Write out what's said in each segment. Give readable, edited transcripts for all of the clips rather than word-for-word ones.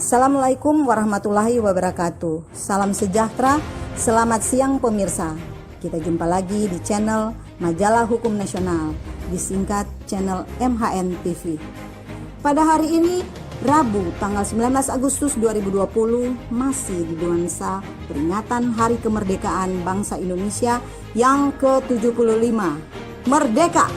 Assalamualaikum warahmatullahi wabarakatuh. Salam sejahtera, selamat siang pemirsa. Kita jumpa lagi di channel Majalah Hukum Nasional, disingkat channel MHN TV. Pada hari ini, Rabu tanggal 19 Agustus 2020, masih di nuansa peringatan Hari Kemerdekaan Bangsa Indonesia yang ke-75. Merdeka!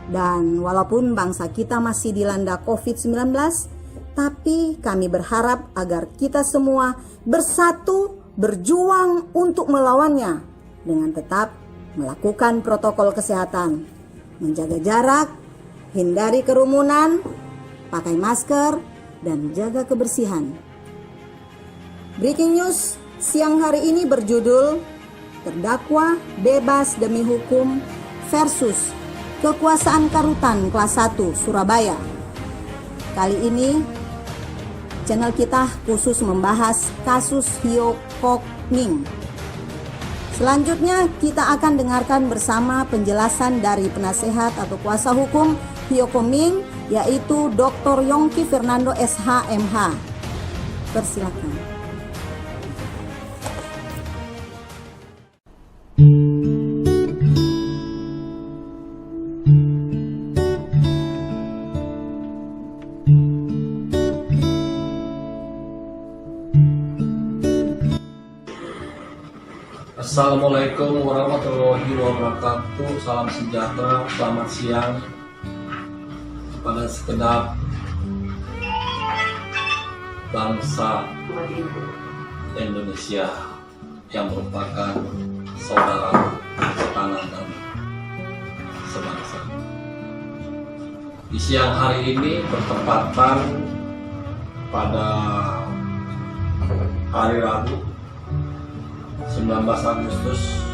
Dan walaupun bangsa kita masih dilanda COVID-19, tapi kami berharap agar kita semua bersatu berjuang untuk melawannya dengan tetap melakukan protokol kesehatan, menjaga jarak, hindari kerumunan, pakai masker, dan jaga kebersihan. Breaking news siang hari ini berjudul Terdakwa Bebas Demi Hukum versus Kekuasaan Karutan Kelas 1 Surabaya. Kali ini channel kita khusus membahas kasus Hyo Kok Ming. Selanjutnya kita akan dengarkan bersama penjelasan dari penasehat atau kuasa hukum Hyo Kok Ming, yaitu Dr. Yongki Fernando SH MH. Persilakan. Assalamualaikum warahmatullahi wabarakatuh. Salam sejahtera, selamat siang kepada segenap bangsa Indonesia yang merupakan saudara setanah dan sebangsa. Di siang hari ini bertepatan pada hari Rabu 19 Agustus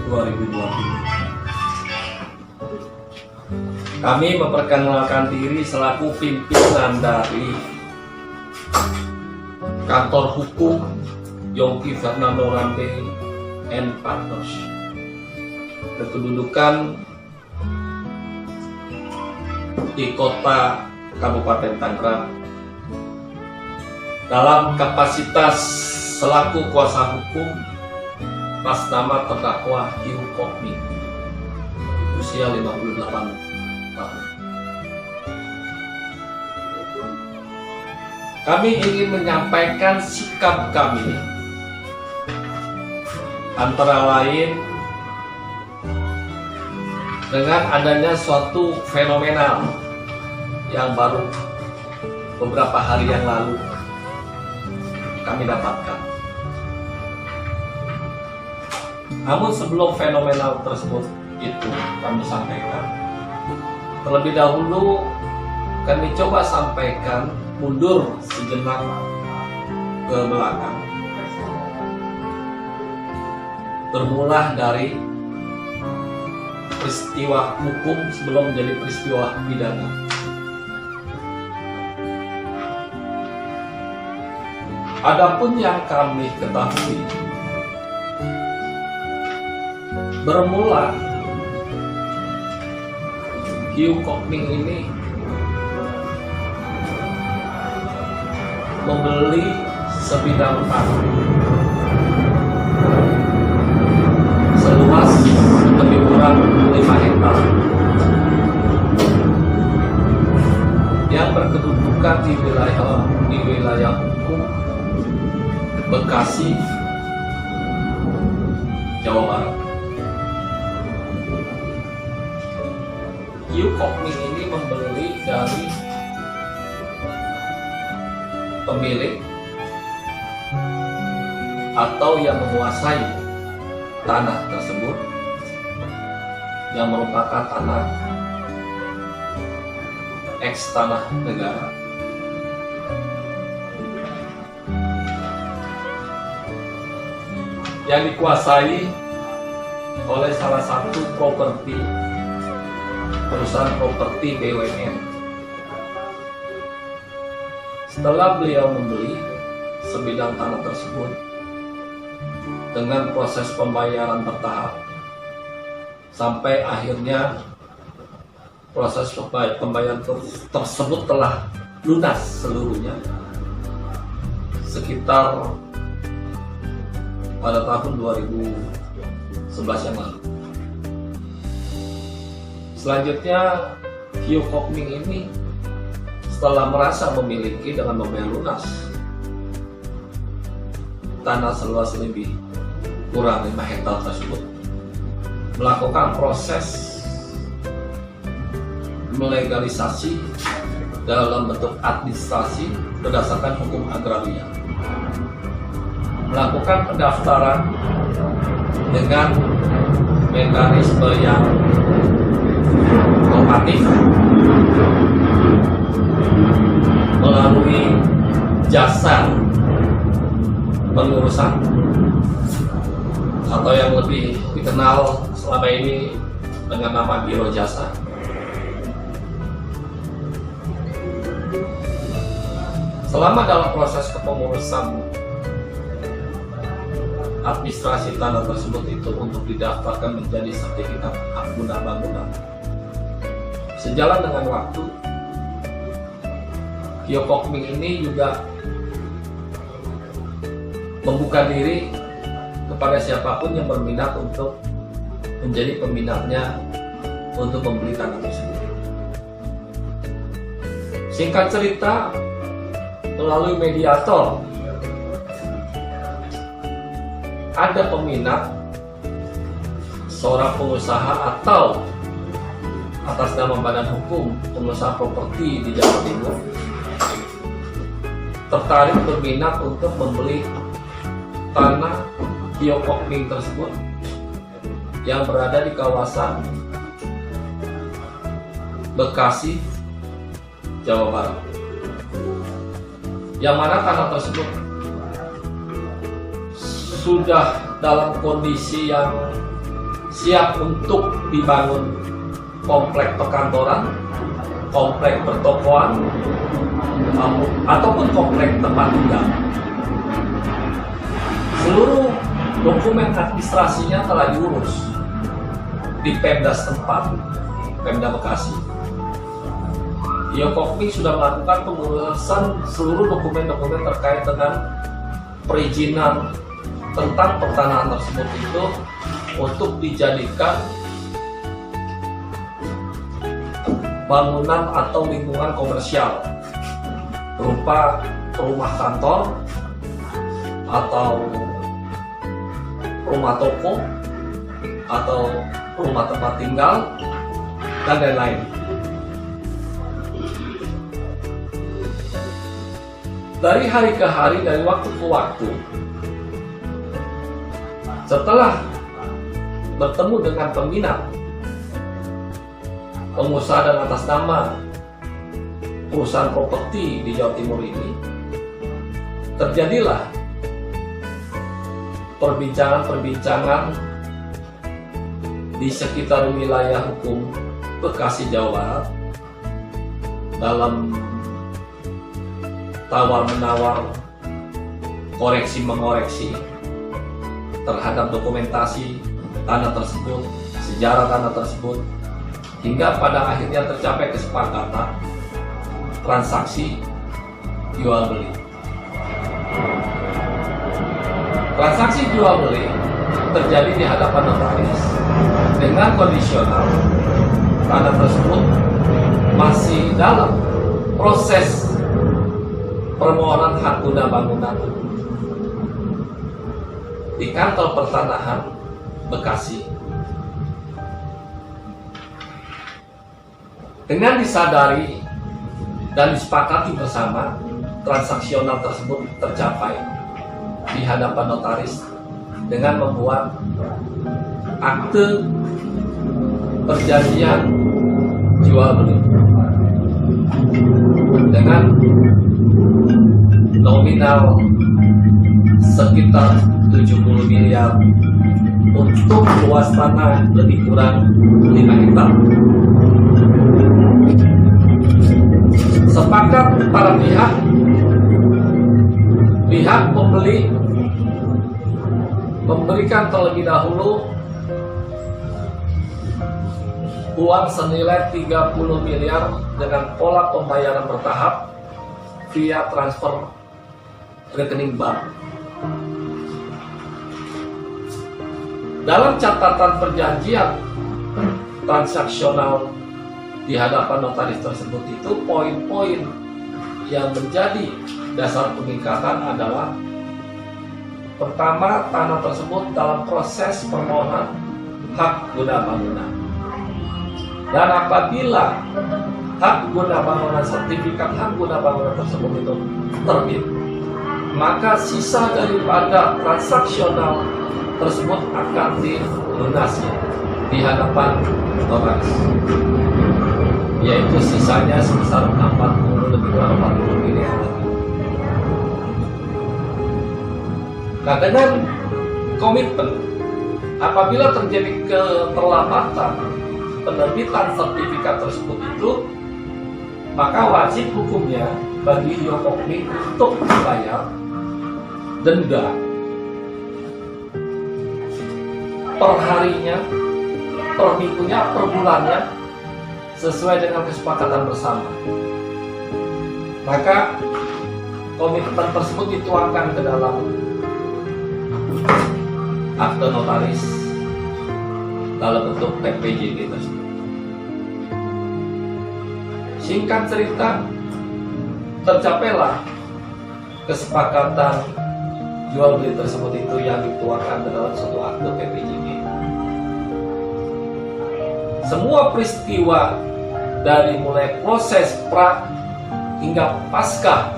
2020. Kami memperkenalkan diri selaku pimpinan dari kantor hukum Yongki Fernando Rambe and Partners, berkedudukan di kota Kabupaten Tangerang, dalam kapasitas selaku kuasa hukum atas nama terdakwa Hyo Kok Ming, usia 58 tahun. Kami ingin menyampaikan sikap kami, antara lain dengan adanya suatu fenomenal yang baru beberapa hari yang lalu kami dapatkan. Namun sebelum fenomenal tersebut itu kami sampaikan, terlebih dahulu kami coba sampaikan mundur sejenak ke belakang, bermula dari peristiwa hukum sebelum menjadi peristiwa pidana. Adapun yang kami ketahui, bermula Hyo Kok Ming ini membeli sebidang tanah seluas lebih kurang 5 hektar yang berkedudukan di wilayah hukum Bekasi, Jawa Barat. Hyo Kok Ming ini membeli dari pemilik atau yang menguasai tanah tersebut, yang merupakan tanah eks tanah negara. Yang dikuasai oleh salah satu perusahaan properti BUMN. Setelah beliau membeli sebidang tanah tersebut dengan proses pembayaran bertahap, sampai akhirnya proses pembayaran tersebut telah lunas seluruhnya, sekitar pada tahun 2011 yang lalu. Selanjutnya, Hyo Kwok-min ini setelah merasa memiliki dengan membayar lunas tanah seluas lebih kurang 5 hektar tersebut, melakukan proses melegalisasi dalam bentuk administrasi berdasarkan hukum agraria, melakukan pendaftaran dengan mekanisme yang normatif melalui jasa pengurusan atau yang lebih dikenal selama ini dengan nama Biro Jasa. Selama dalam proses kepengurusan administrasi tanah tersebut itu untuk didaftarkan menjadi sertifikat hak guna bangunan, sejalan dengan waktu, Hyo Kwok-min ini juga membuka diri kepada siapapun yang berminat untuk menjadi peminatnya untuk membeli tanah tersebut. Singkat cerita, melalui mediator ada peminat, seorang pengusaha atau atas nama badan hukum pengusaha properti di Jawa Timur tertarik berminat untuk membeli tanah Hyo Kwok-min tersebut yang berada di kawasan Bekasi, Jawa Barat, yang mana tanah tersebut sudah dalam kondisi yang siap untuk dibangun komplek perkantoran, komplek pertokoan, ataupun komplek tempat tinggal. Seluruh dokumen administrasinya telah diurus di Pemda setempat, Pemda Bekasi. Hyo Kwok-min sudah melakukan pengurusan seluruh dokumen-dokumen terkait dengan perizinan tentang pertanahan tersebut itu untuk dijadikan bangunan atau lingkungan komersial berupa rumah kantor atau rumah toko atau rumah tempat tinggal dan lain-lain. Dari hari ke hari, dari waktu ke waktu, setelah bertemu dengan peminat, pengusaha dan atas nama perusahaan properti di Jawa Timur ini, terjadilah perbincangan-perbincangan di sekitar wilayah hukum Bekasi, Jawa Barat dalam tawar-menawar, koreksi-mengoreksi terhadap dokumentasi tanah tersebut, sejarah tanah tersebut, hingga pada akhirnya tercapai kesepakatan transaksi jual beli. Transaksi jual beli terjadi di hadapan notaris dengan kondisional tanah tersebut masih dalam proses permohonan hak guna bangunan di kantor pertanahan Bekasi. Dengan disadari dan disepakati bersama, transaksional tersebut tercapai di hadapan notaris dengan membuat akte perjanjian jual beli dengan nominal sekitar 70 miliar untuk luas tanah lebih kurang 5 hektar. Sepakat para pihak pembeli memberikan terlebih dahulu uang senilai 30 miliar dengan pola pembayaran bertahap via transfer rekening bank. Dalam catatan perjanjian transaksional di hadapan notaris tersebut itu, poin-poin yang menjadi dasar pengikatan adalah: pertama, tanah tersebut dalam proses permohonan hak guna bangunan, dan apabila hak guna bangunan, sertifikat hak guna bangunan tersebut itu terbit, maka sisa daripada transaksional tersebut akan dilunasi di hadapan notaris, yaitu sisanya sebesar 40 lebih kurang 40 miliar. Nah, dengan komitmen, apabila terjadi keterlambatan penerbitan sertifikat tersebut itu, maka wajib hukumnya bagi Hyokokmi untuk membayar denda per harinya, per minggunya, per bulannya, sesuai dengan kesepakatan bersama. Maka komitmen tersebut dituangkan ke dalam akte notaris dalam bentuk PPJB tersebut. Singkat cerita, tercapailah kesepakatan jual beli tersebut itu yang dituangkan ke dalam suatu akte PPJB. Semua peristiwa dari mulai proses pra hingga pasca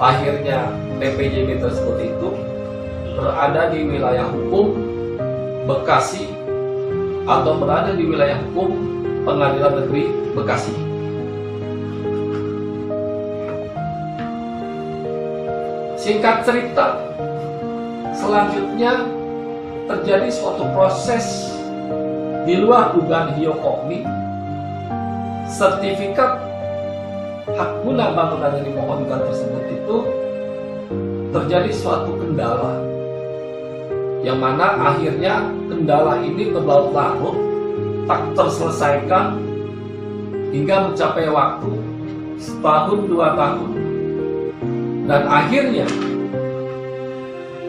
lahirnya PPJB tersebut itu berada di wilayah hukum Bekasi atau berada di wilayah hukum Pengadilan Negeri Bekasi. Singkat cerita, selanjutnya terjadi suatu proses di luar dugaan Hyokokmi. Sertifikat hak guna bangunan yang dimohonkan tersebut itu terjadi suatu kendala, yang mana akhirnya kendala ini berlarut-larut tak terselesaikan hingga mencapai waktu setahun 2 tahun, dan akhirnya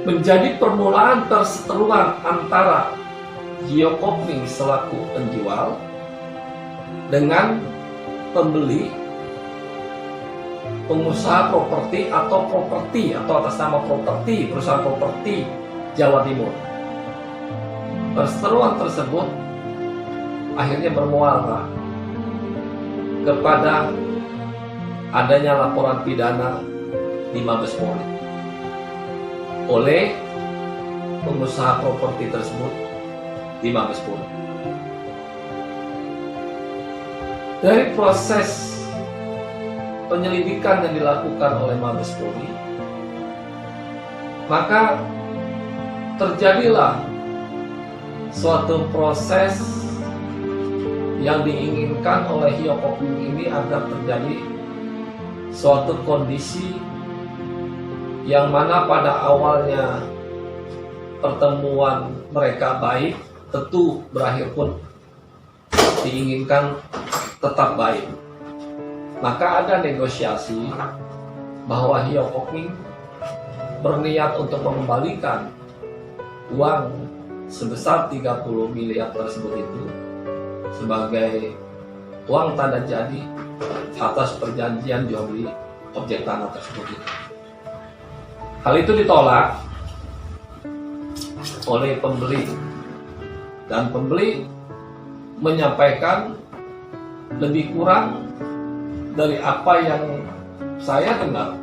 menjadi permulaan perseteruan antara Hyokokmi selaku penjual dengan pembeli, pengusaha properti atau atas nama properti, perusahaan properti Jawa Timur. Perseteruan tersebut akhirnya bermuara kepada adanya laporan pidana di Mabes Polri oleh pengusaha properti tersebut di Mabes Polri. Dari proses penyelidikan yang dilakukan oleh Mabes Polri, maka terjadilah suatu proses yang diinginkan oleh Hyokokmi ini agar terjadi suatu kondisi yang mana pada awalnya pertemuan mereka baik, tentu berakhir pun diinginkan tetap baik. Maka ada negosiasi bahwa Hyokokmi berniat untuk mengembalikan uang sebesar 30 miliar tersebut itu sebagai uang tanda jadi atas perjanjian jual beli objek tanah tersebut itu. Hal itu ditolak oleh pembeli, dan pembeli menyampaikan lebih kurang dari apa yang saya dengar,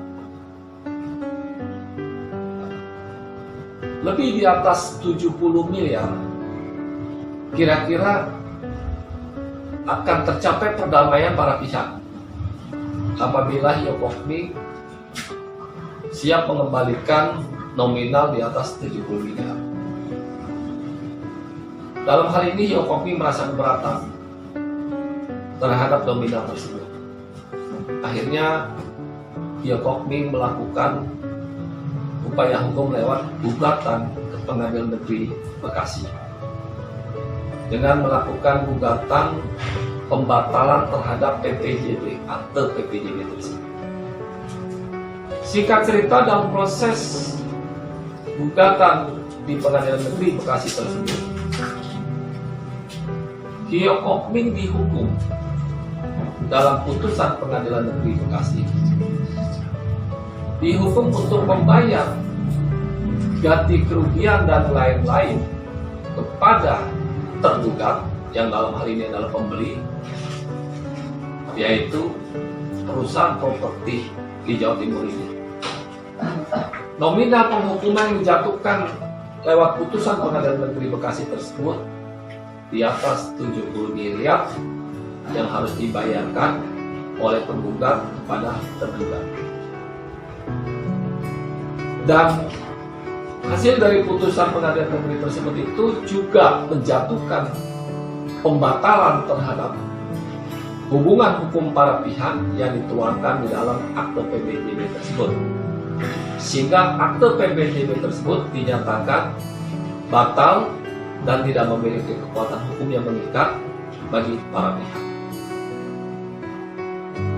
lebih di atas 70 miliar kira-kira akan tercapai perdamaian para pihak apabila Hyokokmi siap mengembalikan nominal di atas 70 miliar. Dalam hal ini Hyokokmi merasa keberatan terhadap nominal tersebut. Akhirnya Hyokokmi melakukan upaya hukum lewat gugatan ke Pengadilan Negeri Bekasi dengan melakukan gugatan pembatalan terhadap PPJB, akte PPJB tersebut. Singkat cerita, dalam proses gugatan di Pengadilan Negeri Bekasi tersebut, Hyo Kok Min dihukum dalam putusan Pengadilan Negeri Bekasi, dihukum untuk membayar ganti kerugian dan lain-lain kepada tergugat, yang dalam hal ini adalah pembeli, yaitu perusahaan properti di Jawa Timur ini. Nominal penghukuman yang dijatuhkan lewat putusan Pengadilan Negeri Bekasi tersebut di atas 70 miliar yang harus dibayarkan oleh penggugat kepada tergugat. Dan hasil dari putusan Pengadilan Negeri tersebut itu juga menjatuhkan pembatalan terhadap hubungan hukum para pihak yang dituangkan di dalam akte PBJB tersebut, sehingga akte PBJB tersebut dinyatakan batal dan tidak memiliki kekuatan hukum yang mengikat bagi para pihak.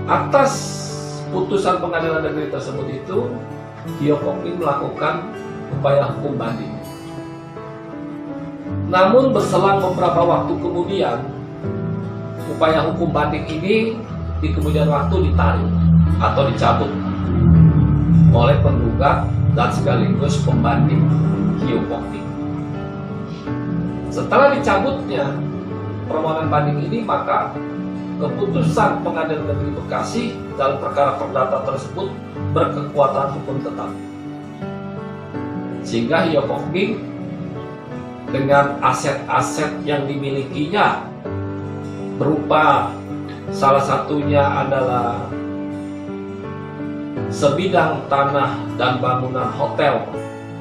Atas putusan Pengadilan Negeri tersebut itu, Hyo Kok Min melakukan upaya hukum banding. Namun berselang beberapa waktu kemudian, upaya hukum banding ini di kemudian waktu ditarik atau dicabut oleh penggugat dan sekaligus pembanding Hyo Kok Min. Setelah dicabutnya permohonan banding ini, maka keputusan Pengadilan Negeri Bekasi dalam perkara perdata tersebut berkekuatan hukum tetap, sehingga Hyo Kok Min dengan aset-aset yang dimilikinya berupa salah satunya adalah sebidang tanah dan bangunan hotel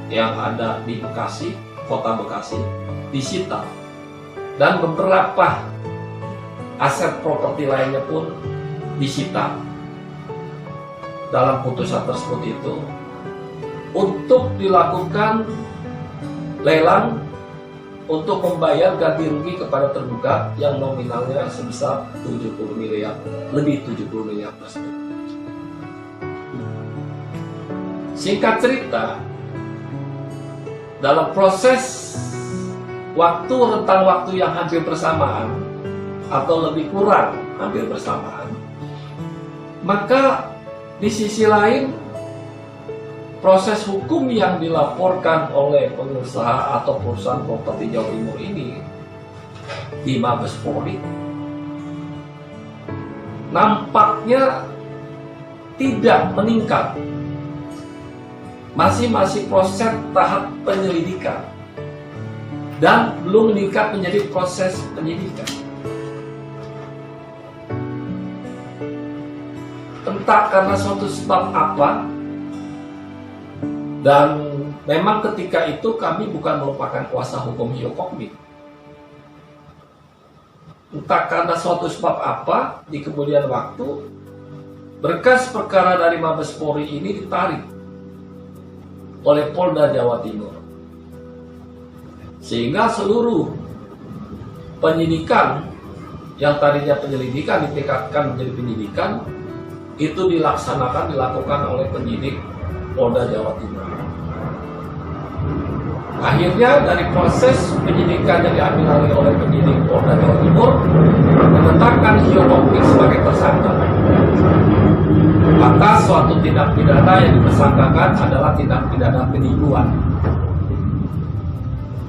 yang ada di Bekasi, kota Bekasi, disita, dan beberapa aset properti lainnya pun disita. Dalam putusan tersebut itu untuk dilakukan lelang untuk membayar ganti rugi kepada tergugat yang nominalnya sebesar 70 miliar, lebih 70 miliar tersebut. Singkat cerita, dalam proses rentang waktu yang hampir bersamaan atau lebih kurang hampir bersamaan, maka di sisi lain proses hukum yang dilaporkan oleh pengusaha atau perusahaan properti Jawa Timur ini di Mabes Polri nampaknya tidak meningkat. Masih proses tahap penyelidikan dan belum meningkat menjadi proses penyidikan. Entah karena suatu sebab apa, dan memang ketika itu kami bukan merupakan kuasa hukum Hyo Kok Min. Entah karena suatu sebab apa, di kemudian waktu berkas perkara dari Mabes Polri ini ditarik oleh Polda Jawa Timur, sehingga seluruh penyidikan yang tadinya penyelidikan ditingkatkan menjadi penyidikan itu dilakukan oleh penyidik Polda Jawa Timur. Akhirnya dari proses penyidikan yang diambil alih oleh penyidik Polda Jawa Timur menetapkan Hyo Kok Min sebagai tersangka atas suatu tindak pidana yang dipersangkakan adalah tindak pidana penipuan,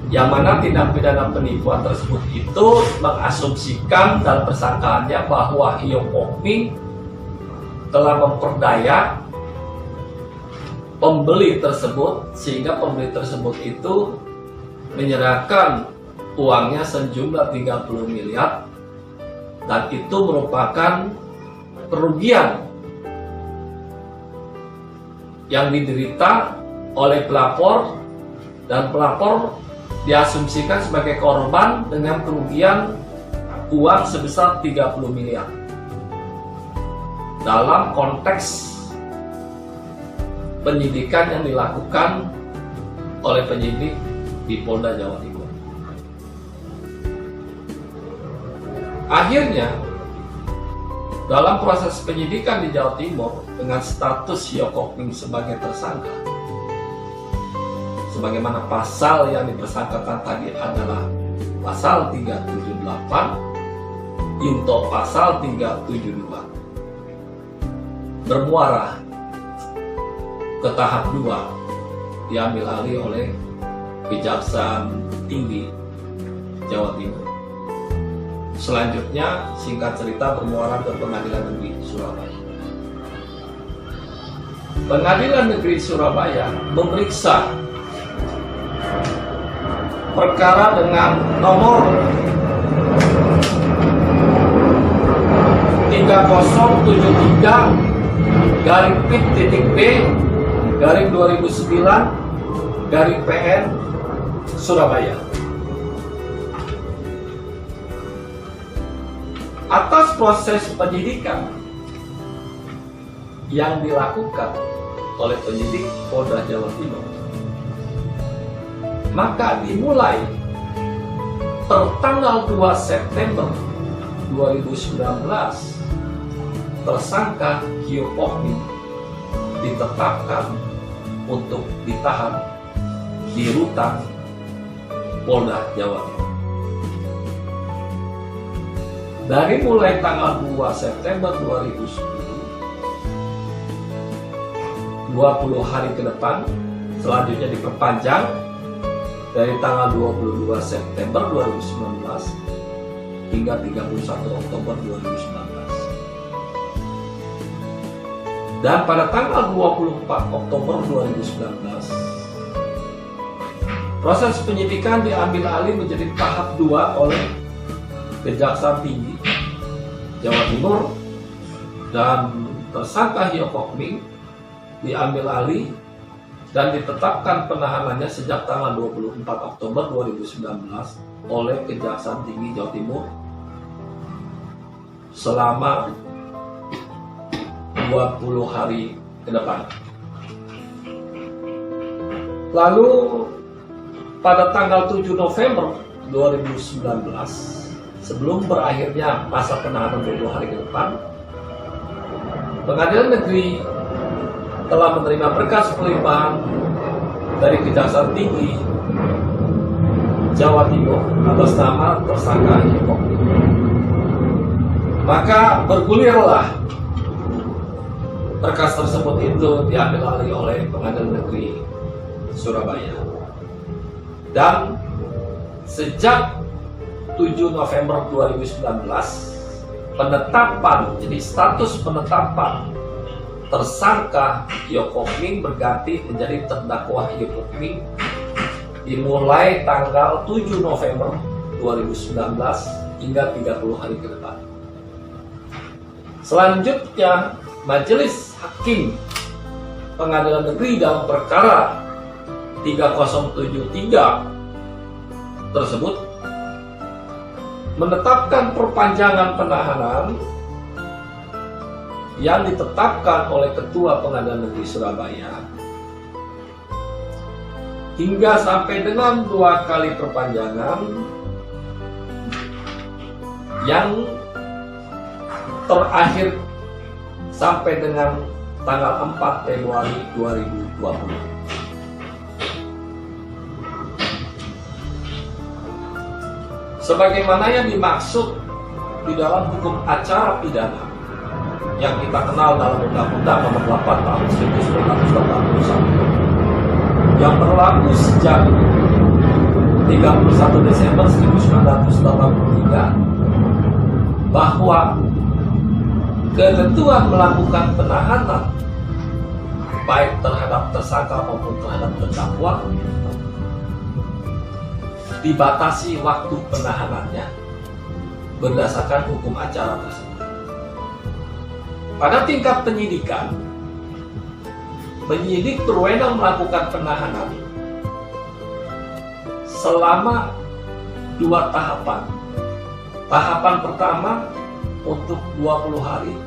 yang mana tindak pidana penipuan tersebut itu mengasumsikan dalam persangkaannya bahwa Hyo Kok Min telah memperdaya pembeli tersebut, sehingga pembeli tersebut itu menyerahkan uangnya sejumlah 30 miliar, dan itu merupakan kerugian yang diderita oleh pelapor, dan pelapor diasumsikan sebagai korban dengan kerugian uang sebesar 30 miliar dalam konteks penyidikan yang dilakukan oleh penyidik di Polda Jawa Timur. Akhirnya dalam proses penyidikan di Jawa Timur dengan status Hyokokming sebagai tersangka, sebagaimana pasal yang dipersangkakan tadi adalah pasal 378 Junto pasal 372, bermuara ke tahap 2, diambil alih oleh Kejaksaan Tinggi Jawa Timur. Selanjutnya, singkat cerita, bermuara ke Pengadilan Negeri Surabaya. Pengadilan Negeri Surabaya memeriksa perkara dengan nomor 30.Pit.B/2009/PN Surabaya. Atas proses penyidikan yang dilakukan oleh penyidik Polda Jawa Timur, maka dimulai tertanggal 2 September 2019 tersangka Hyokokming ditetapkan untuk ditahan di rutan Polda Jawa Timur. Dari mulai tanggal 2 September 2010, 20 hari ke depan, selanjutnya diperpanjang dari tanggal 22 September 2019 hingga 31 Oktober 2019. Dan pada tanggal 24 Oktober 2019, proses penyidikan diambil alih menjadi tahap 2 oleh Kejaksaan Tinggi Jawa Timur, dan tersangka Hyokokming diambil alih dan ditetapkan penahanannya sejak tanggal 24 Oktober 2019 oleh Kejaksaan Tinggi Jawa Timur selama 20 hari ke depan. Lalu pada tanggal 7 November 2019, sebelum berakhirnya masa penahanan 20 hari ke depan, Pengadilan Negeri telah menerima berkas pelimpahan dari Kejaksaan Tinggi Jawa Timur atas nama tersangka Hyokokming. Maka bergulirlah berkas tersebut itu diambil alih oleh Pengadilan Negeri Surabaya. Dan sejak 7 November 2019, penetapan, jadi status penetapan tersangka Hyokokming berganti menjadi terdakwa Hyokokming dimulai tanggal 7 November 2019 hingga 30 hari ke depan. Selanjutnya, Majelis Hakim Pengadilan Negeri dalam perkara 3073 tersebut menetapkan perpanjangan penahanan yang ditetapkan oleh Ketua Pengadilan Negeri Surabaya hingga sampai dengan 2 kali perpanjangan yang terakhir sampai dengan tanggal 4 Februari 2020. Sebagaimana yang dimaksud di dalam hukum acara pidana yang kita kenal dalam Undang-Undang Nomor 8 Tahun 1981 yang berlaku sejak 31 Desember 1983, bahwa ketentuan melakukan penahanan baik terhadap tersangka maupun terhadap terdakwa dibatasi waktu penahanannya berdasarkan hukum acara tersebut. Pada tingkat penyidikan, penyidik berwenang melakukan penahanan selama 2 tahapan. Tahapan pertama untuk 20 hari,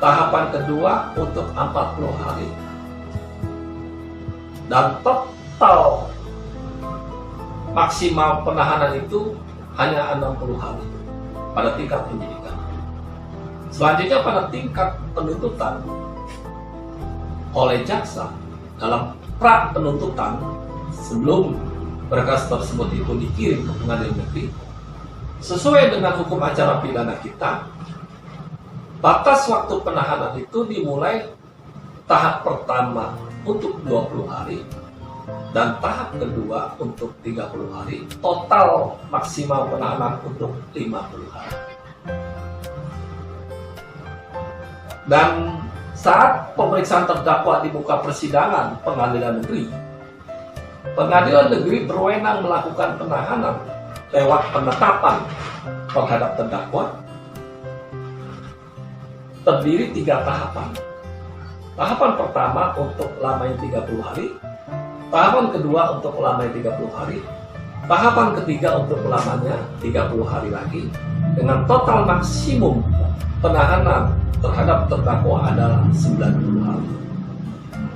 tahapan kedua untuk 40 hari, dan total maksimal penahanan itu hanya 60 hari pada tingkat penyidikan. Selanjutnya pada tingkat penuntutan oleh jaksa dalam pra penuntutan sebelum berkas tersebut itu dikirim ke pengadilan negeri, sesuai dengan hukum acara pidana kita, batas waktu penahanan itu dimulai tahap pertama untuk 20 hari dan tahap kedua untuk 30 hari, total maksimal penahanan untuk 50 hari. Dan saat pemeriksaan terdakwa di muka persidangan pengadilan negeri berwenang melakukan penahanan lewat penetapan terhadap terdakwa, terdiri 3 tahapan. Tahapan pertama untuk lamanya 30 hari, tahapan kedua untuk lamanya 30 hari, tahapan ketiga untuk lamanya 30 hari lagi, dengan total maksimum penahanan terhadap terdakwa adalah 90 hari.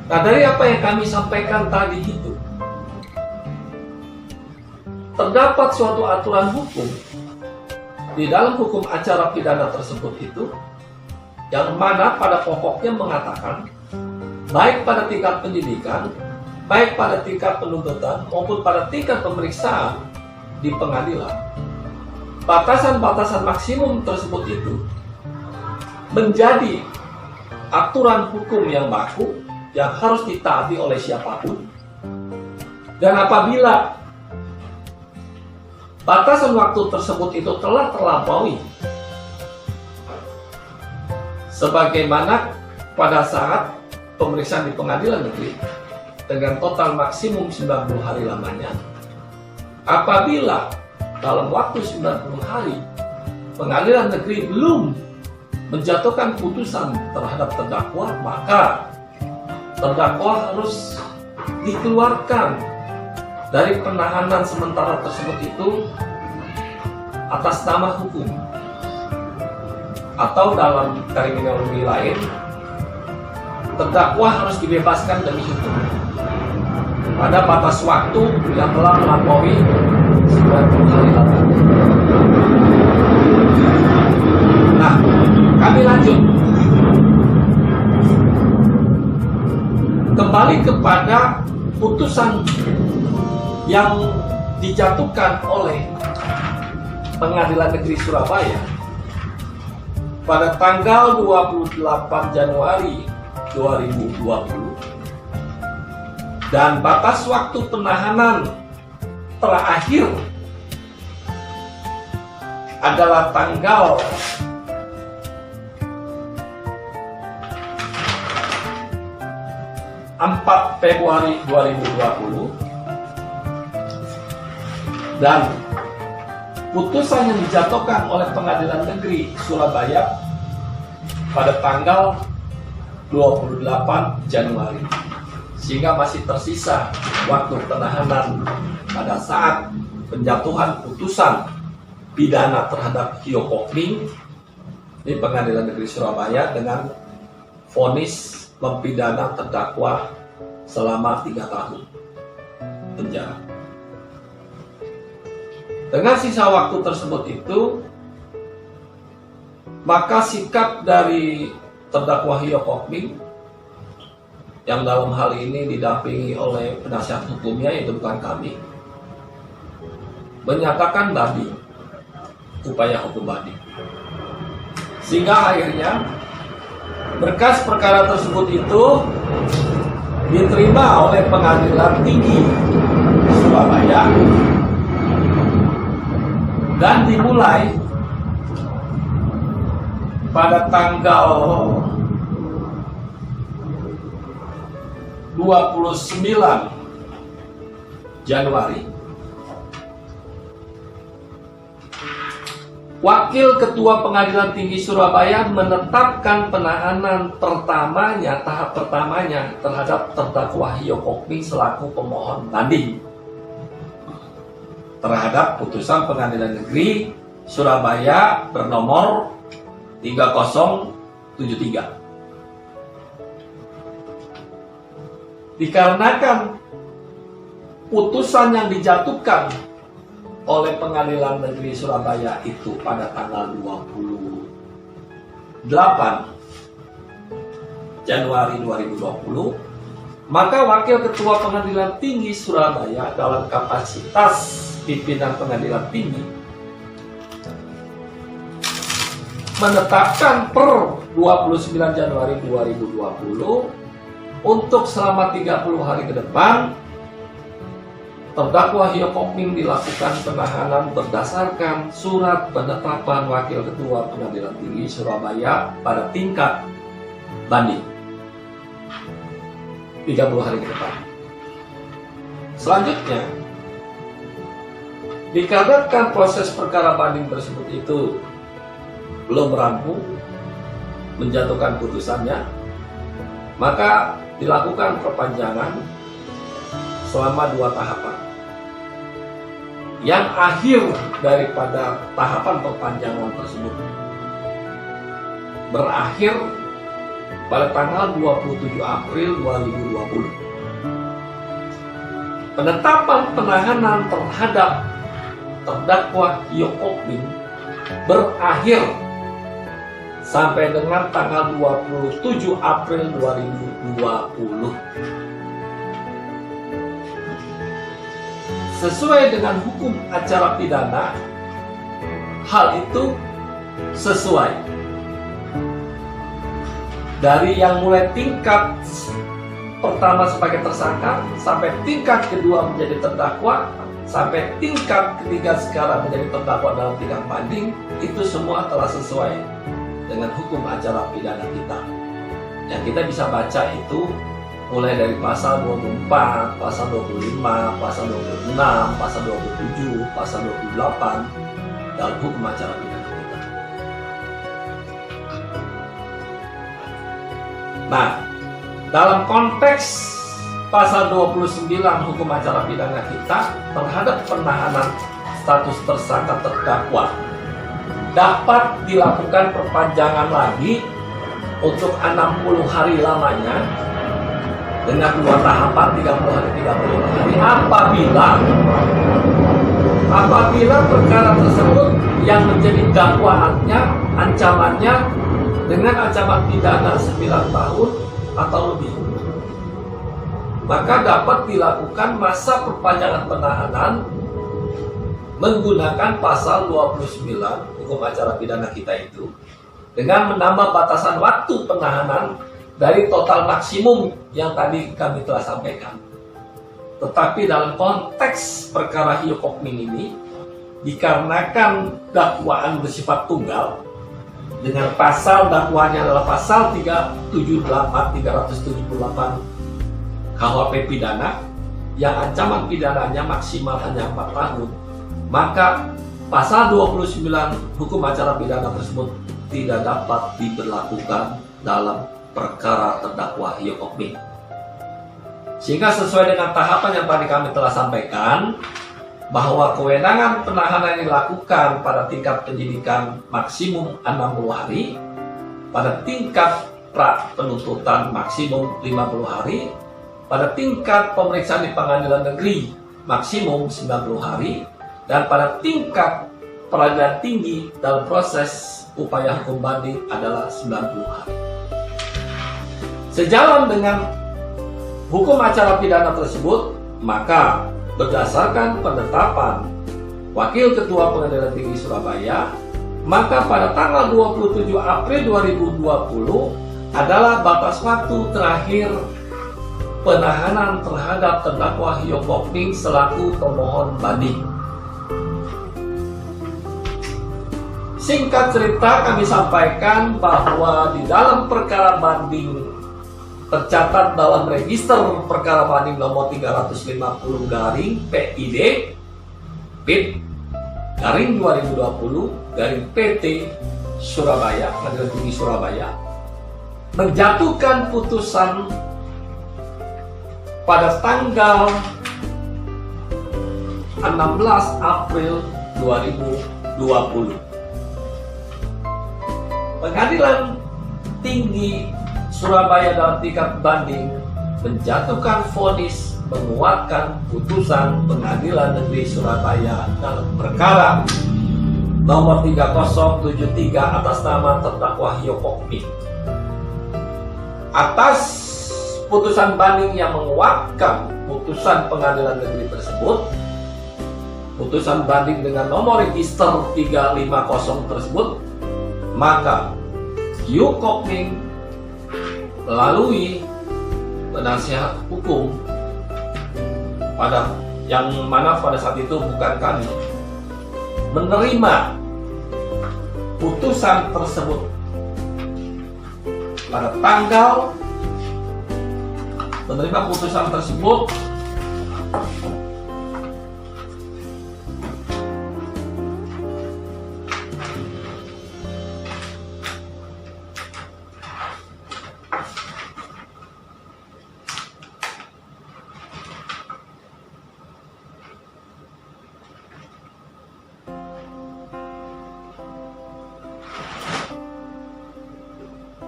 Nah, dari apa yang kami sampaikan tadi itu, terdapat suatu aturan hukum di dalam hukum acara pidana tersebut itu, yang mana pada pokoknya mengatakan, baik pada tingkat penyidikan, baik pada tingkat penuntutan, maupun pada tingkat pemeriksaan di pengadilan, batasan-batasan maksimum tersebut itu menjadi aturan hukum yang baku yang harus ditaati oleh siapapun. Dan apabila batasan waktu tersebut itu telah terlampaui, sebagaimana pada saat pemeriksaan di pengadilan negeri dengan total maksimum 90 hari lamanya, apabila dalam waktu 90 hari pengadilan negeri belum menjatuhkan putusan terhadap terdakwa, maka terdakwa harus dikeluarkan dari penahanan sementara tersebut itu atas nama hukum, atau dalam terminologi lain, terdakwa harus dibebaskan demi hukum pada batas waktu yang telah melampaui 90 hari lamanya. Nah, kami lanjut kembali kepada putusan yang dijatuhkan oleh Pengadilan Negeri Surabaya pada tanggal 28 Januari 2020, dan batas waktu penahanan terakhir adalah tanggal 4 Februari 2020, dan putusan yang dijatuhkan oleh Pengadilan Negeri Surabaya pada tanggal 28 Januari, sehingga masih tersisa waktu penahanan pada saat penjatuhan putusan pidana terhadap Hyo Kwok Ming di Pengadilan Negeri Surabaya dengan vonis mempidana terdakwa selama 3 tahun penjara. Dengan sisa waktu tersebut itu, maka sikap dari terdakwa Hyo Kwok Ming yang dalam hal ini didampingi oleh penasihat hukumnya, yaitu bukan kami, menyatakan banding, upaya hukum banding, sehingga akhirnya berkas perkara tersebut itu diterima oleh Pengadilan Tinggi Surabaya dan dimulai pada tanggal 29 Januari. Wakil Ketua Pengadilan Tinggi Surabaya menetapkan penahanan pertamanya, tahap pertamanya terhadap terdakwa Hyo Kwok Ming selaku pemohon banding terhadap putusan Pengadilan Negeri Surabaya bernomor 3073. Dikarenakan putusan yang dijatuhkan oleh Pengadilan Negeri Surabaya itu pada tanggal 26 Januari 2020, maka Wakil Ketua Pengadilan Tinggi Surabaya dalam kapasitas pimpinan Pengadilan Tinggi menetapkan per 29 Januari 2020 untuk selama 30 hari ke depan terdakwa Hyok Ok Ming dilakukan penahanan berdasarkan surat penetapan Wakil Ketua Pengadilan Tinggi Surabaya pada tingkat banding 30 hari ke depan. Selanjutnya, dikarenakan proses perkara banding tersebut itu belum rampung menjatuhkan putusannya, maka dilakukan perpanjangan selama 2 tahapan. Yang akhir daripada tahapan perpanjangan tersebut berakhir pada tanggal 27 April 2020. Penetapan penahanan terhadap terdakwa Hyok Ok Ming berakhir sampai dengan tanggal 27 April 2020. Sesuai dengan hukum acara pidana, hal itu sesuai. Dari yang mulai tingkat pertama sebagai tersangka, sampai tingkat kedua menjadi terdakwa, sampai tingkat ketiga sekarang menjadi terdakwa dalam tingkat banding, itu semua telah sesuai dengan hukum acara pidana kita. Yang kita bisa baca itu mulai dari pasal 24, pasal 25, pasal 26, pasal 27, pasal 28 dalam hukum acara pidana kita. Nah, dalam konteks pasal 29 hukum acara pidana kita terhadap penahanan status tersangka terdakwa dapat dilakukan perpanjangan lagi untuk 60 hari lamanya dengan 2 tahapan 30 hari 30 hari apabila perkara tersebut yang menjadi dakwaannya ancamannya dengan ancaman pidana 9 tahun atau lebih, maka dapat dilakukan masa perpanjangan penahanan menggunakan pasal 29 hukum acara pidana kita itu dengan menambah batasan waktu penahanan dari total maksimum yang tadi kami telah sampaikan. Tetapi dalam konteks perkara Hyok Ok Ming ini, dikarenakan dakwaan bersifat tunggal, dengan pasal dakwanya adalah pasal 378 KUHP pidana, yang ancaman pidananya maksimal hanya 4 tahun, maka pasal 29 hukum acara pidana tersebut tidak dapat diberlakukan dalam perkara terdakwa Hyok Ok Ming. Sehingga sesuai dengan tahapan yang tadi kami telah sampaikan, bahwa kewenangan penahanan yang dilakukan pada tingkat penyidikan maksimum 60 hari, pada tingkat pra penuntutan maksimum 50 hari, pada tingkat pemeriksaan di pengadilan negeri maksimum 90 hari, dan pada tingkat peradilan tinggi dalam proses upaya hukum banding adalah 90 hari. Sejalan dengan hukum acara pidana tersebut, maka berdasarkan penetapan Wakil Ketua Pengadilan Tinggi Surabaya, maka pada tanggal 27 April 2020 adalah batas waktu terakhir penahanan terhadap terdakwa Hyok Ok Ming selaku pemohon banding. Singkat cerita, kami sampaikan bahwa di dalam perkara banding tercatat dalam register perkara banding nomor 350 garing PID PID garing 2020 garing PT Surabaya, Pengadilan Tinggi Surabaya, menjatuhkan putusan pada tanggal 16 April 2020. Pengadilan Tinggi Surabaya dalam tingkat banding menjatuhkan vonis menguatkan putusan Pengadilan Negeri Surabaya dalam perkara nomor 3073 atas nama terdakwa Hyo Kok Min. Atas putusan banding yang menguatkan putusan pengadilan negeri tersebut, putusan banding dengan nomor register 350 tersebut, maka Hyo Kok Min melalui penasihat hukum yang mana pada saat itu bukan kami, menerima putusan tersebut pada tanggal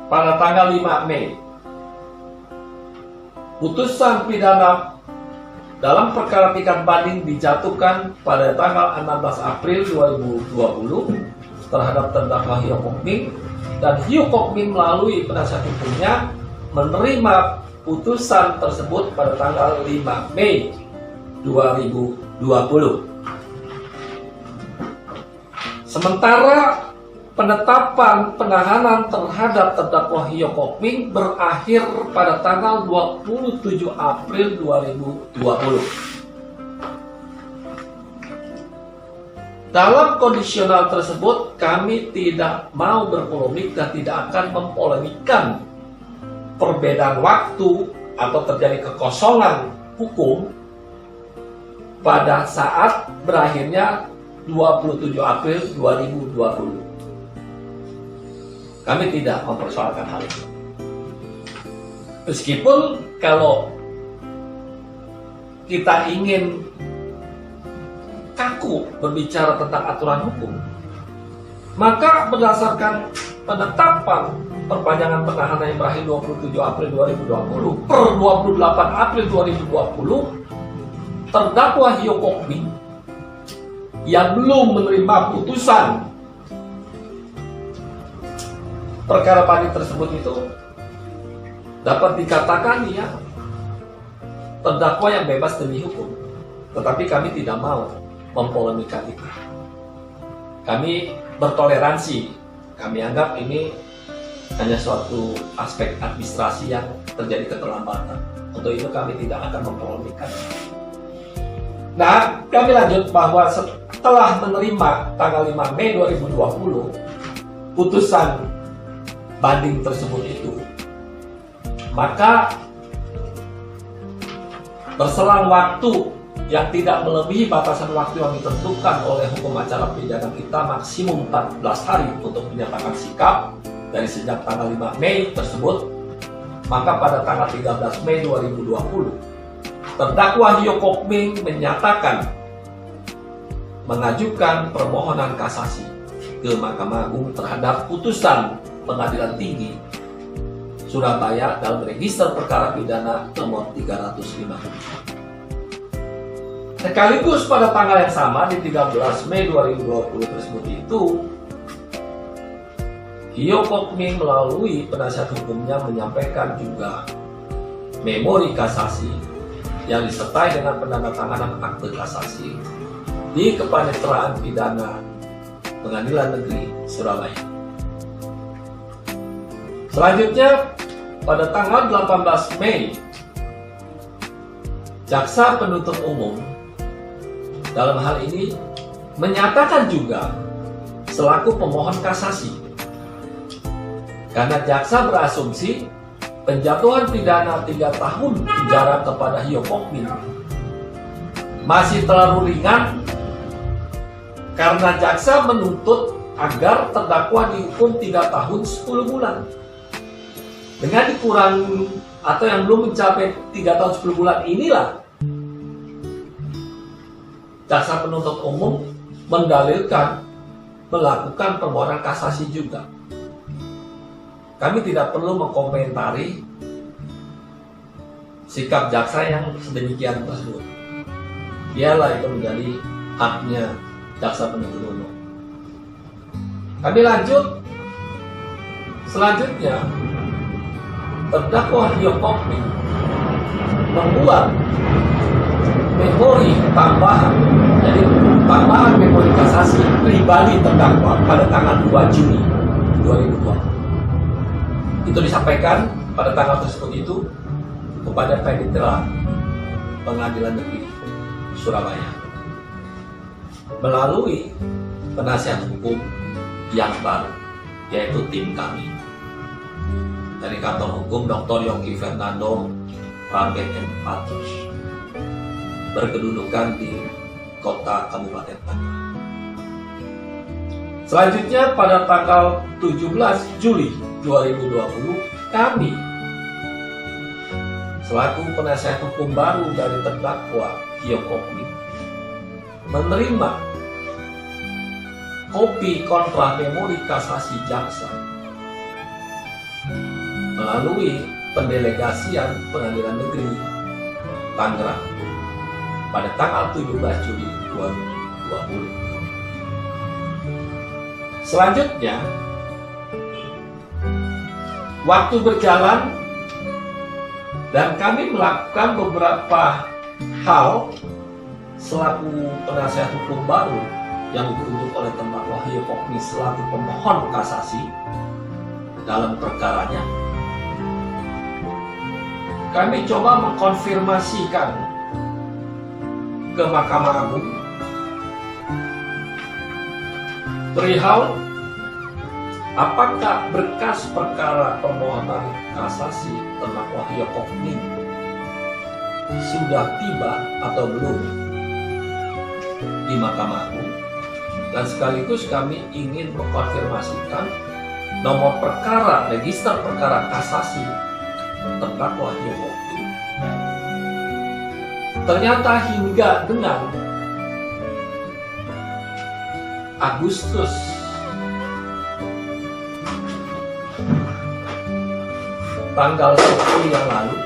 pada tanggal 5 Mei. Putusan pidana dalam perkara tingkat banding dijatuhkan pada tanggal 16 April 2020 terhadap terdakwa Hyo Kok Min, dan Hyo Kok Min melalui penasihat hukumnya menerima putusan tersebut pada tanggal 5 Mei 2020. Sementara penetapan penahanan terhadap terdakwa Hyo Kok Min berakhir pada tanggal 27 April 2020. Dalam kondisional tersebut, kami tidak mau berpolemik dan tidak akan mempolemikkan perbedaan waktu atau terjadi kekosongan hukum pada saat berakhirnya 27 April 2020. Kami tidak mempersoalkan hal itu. Meskipun kalau kita ingin kaku berbicara tentang aturan hukum, maka berdasarkan penetapan perpanjangan penahanan yang berakhir 27 April 2020 per 28 April 2020, terdakwa Hyo Kok Min yang belum menerima putusan perkara banding tersebut itu dapat dikatakan dia terdakwa yang bebas demi hukum. Tetapi kami tidak mau mempolemikkan itu. Kami bertoleransi. Kami anggap ini hanya suatu aspek administrasi yang terjadi keterlambatan. Untuk itu kami tidak akan mempolemikkan. Nah, kami lanjut bahwa setelah menerima tanggal 5 Mei 2020 putusan banding tersebut itu, maka berselang waktu yang tidak melebihi batasan waktu yang ditentukan oleh hukum acara pidana kita, maksimum 14 hari untuk menyatakan sikap dari sejak tanggal 5 Mei tersebut, maka pada tanggal 13 Mei 2020 terdakwa Hyo Kok Min menyatakan mengajukan permohonan kasasi ke Mahkamah Agung terhadap putusan Pengadilan Tinggi Surabaya dalam register perkara pidana nomor 350. Sekaligus pada tanggal yang sama di 13 Mei 2020 tersebut itu, Hyo Kok Min melalui penasihat hukumnya menyampaikan juga memori kasasi yang disertai dengan penandatanganan akte kasasi di Kepaniteraan Pidana Pengadilan Negeri Surabaya. Selanjutnya, pada tanggal 18 Mei, Jaksa Penuntut Umum dalam hal ini menyatakan juga selaku pemohon kasasi, karena jaksa berasumsi penjatuhan pidana 3 tahun penjara kepada Hyo Kok Min masih terlalu ringan, karena jaksa menuntut agar terdakwa dihukum 3 tahun 10 bulan. Dengan dikurangi atau yang belum mencapai 3 tahun 10 bulan inilah jaksa penuntut umum mendalilkan melakukan permohonan kasasi juga. Kami tidak perlu mengkomentari sikap jaksa yang sedemikian tersebut. Biarlah itu menjadi haknya jaksa penuntut umum. Kami lanjut. Selanjutnya, terdakwa Hyok Ok Min membuat memori tambahan, jadi tambahan memori kasasi pribadi terdakwa pada tanggal 2 Juni 2020. Itu disampaikan pada tanggal tersebut itu kepada Panitera Pengadilan Negeri Surabaya melalui penasihat hukum yang baru, yaitu tim kami dari kantor hukum Dr. Yongki Fernando Rambet and Partners, berkedudukan di kota Kabupaten Tangerang. Selanjutnya pada tanggal 17 Juli 2020, kami selaku penasihat hukum baru dari terdakwa Hyok Ok Min menerima kopi kontra memori kasasi jaksa melalui pendelegasian Pengadilan Negeri Tangerang pada tanggal 17 Juli 2020. Selanjutnya, waktu berjalan dan kami melakukan beberapa hal selaku penasihat hukum baru yang ditunjuk oleh terdakwa Hyok Ok Min selaku pemohon kasasi dalam perkaranya. Kami coba mengkonfirmasikan ke Mahkamah Agung perihal apakah berkas perkara permohonan kasasi terdakwa Hyok Ok Min sudah tiba atau belum di Mahkamah Agung, dan sekaligus kami ingin mengkonfirmasikan nomor perkara register perkara kasasi terdakwa Hyok Ok Min. Ternyata hingga dengan Agustus tanggal 10 yang lalu,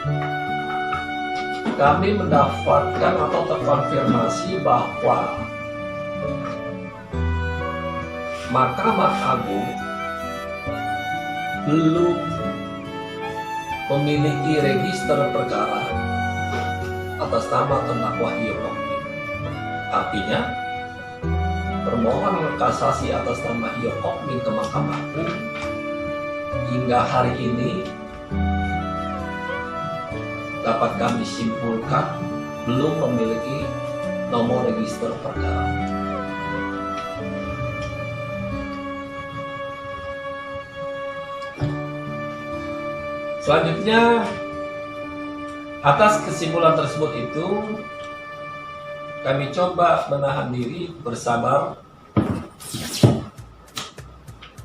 kami mendapatkan atau terkonfirmasi bahwa Mahkamah Agung belum memiliki register perkara atas nama terdakwa Hyok Ok Min. Artinya, permohonan kasasi atas nama Hyok Ok Min ke Mahkamah Agung hingga hari ini dapat kami simpulkan belum memiliki nomor register perkara. Selanjutnya, atas kesimpulan tersebut itu, kami coba menahan diri, bersabar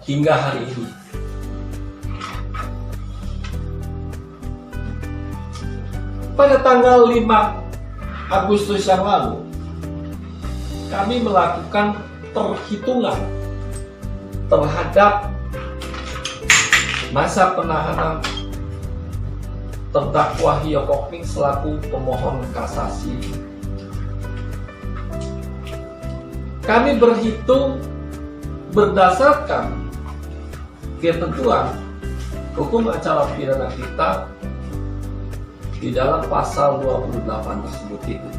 hingga hari ini. Pada tanggal 5 Agustus yang lalu, kami melakukan perhitungan terhadap masa penahanan terdakwa Hyok Ok Min selaku pemohon kasasi. Kami berhitung berdasarkan ketentuan hukum acara pidana kita di dalam pasal 28 tersebut itu.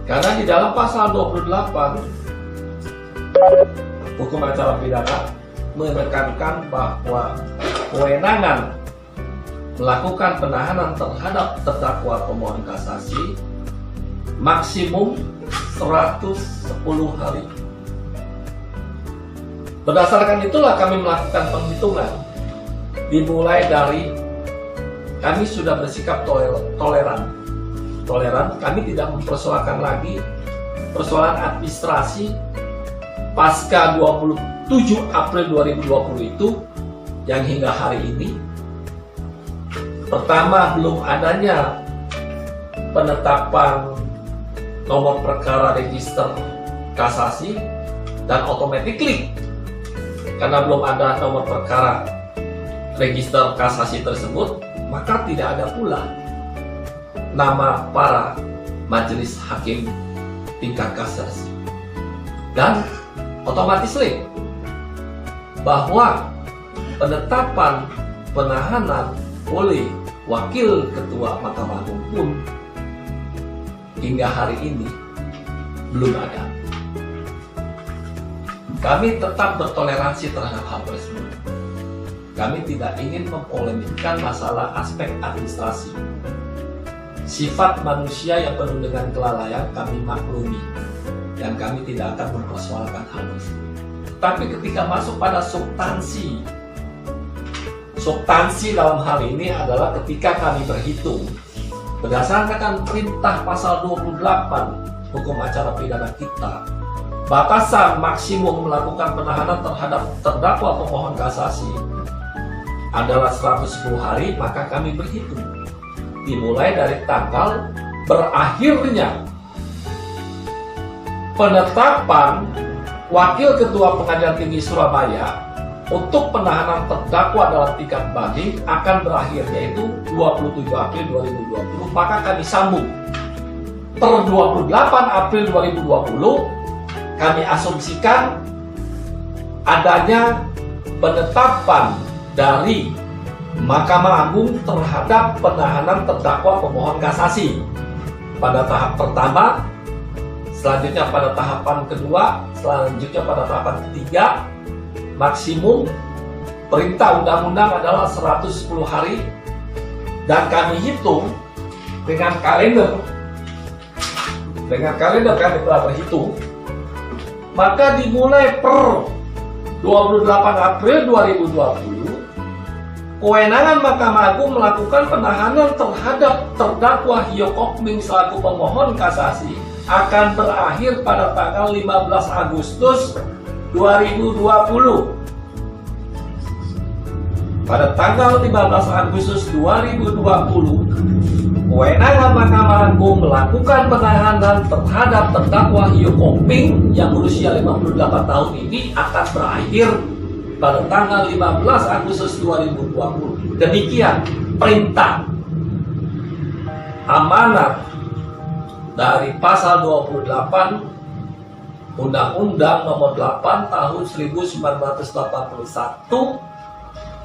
Karena di dalam pasal 28 hukum acara pidana menekankan bahwa kewenangan melakukan penahanan terhadap terdakwa pemohon kasasi maksimum 110 hari. Berdasarkan itulah kami melakukan penghitungan. Dimulai dari kami sudah bersikap toleran. Kami tidak mempersoalkan lagi persoalan administrasi pasca 27 April 2020 itu yang hingga hari ini. Pertama, belum adanya penetapan nomor perkara register kasasi, dan automatically karena belum ada nomor perkara register kasasi tersebut, maka tidak ada pula nama para majelis hakim tingkat kasasi. Dan otomatis bahwa penetapan penahanan oleh Wakil Ketua Mahkamah Agung pun hingga hari ini belum ada. Kami tetap bertoleransi terhadap hal tersebut. Kami tidak ingin mempolemikkan masalah aspek administrasi. Sifat manusia yang penuh dengan kelalaian kami maklumi, dan kami tidak akan mempersoalkan hal tersebut. Tapi ketika masuk pada substansi dalam hal ini adalah ketika kami berhitung berdasarkan perintah pasal 28 Hukum Acara Pidana kita, batasan maksimum melakukan penahanan terhadap terdakwa pemohon kasasi adalah 110 hari, maka kami berhitung dimulai dari tanggal berakhirnya penetapan Wakil Ketua Pengadilan Tinggi Surabaya untuk penahanan terdakwa dalam tingkat banding akan berakhir, yaitu 27 April 2020. Maka kami sambung per 28 April 2020 kami asumsikan adanya penetapan dari Mahkamah Agung terhadap penahanan terdakwa pemohon kasasi pada tahap pertama, selanjutnya pada tahapan kedua, selanjutnya pada tahapan ketiga. Maksimum perintah undang-undang adalah 110 hari, dan kami hitung dengan kalender kami telah berhitung, maka dimulai per 28 April 2020 kewenangan Mahkamah Agung melakukan penahanan terhadap terdakwa Hyo Kok Ming selaku pemohon kasasi akan berakhir pada tanggal 15 Agustus 2020. Pada tanggal 15 Agustus 2020, kewenangan Mahkamah Agung melakukan penahanan terhadap terdakwa Hyo Kok Ming yang berusia 58 tahun ini akan berakhir pada tanggal 15 Agustus 2020. Demikian perintah amanat dari pasal 28 Undang-Undang Nomor 8 Tahun 1981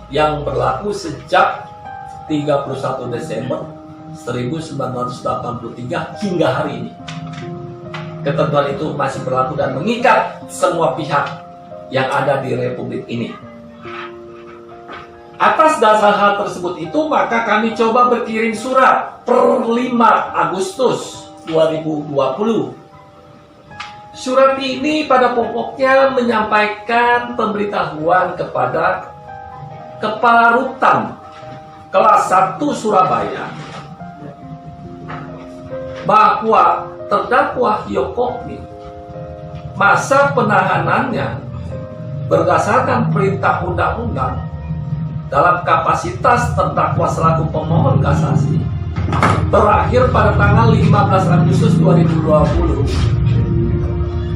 yang berlaku sejak 31 Desember 1983 hingga hari ini. Ketentuan itu masih berlaku dan mengikat semua pihak yang ada di Republik ini. Atas dasar hal tersebut itu, maka kami coba berkirim surat per 5 Agustus 2020. Surat ini pada pokoknya menyampaikan pemberitahuan kepada Kepala Rutan kelas 1 Surabaya bahwa terdakwa Hyo Kok Ming masa penahanannya berdasarkan perintah undang-undang dalam kapasitas terdakwa selaku pemohon kasasi berakhir pada tanggal 15 Agustus 2020.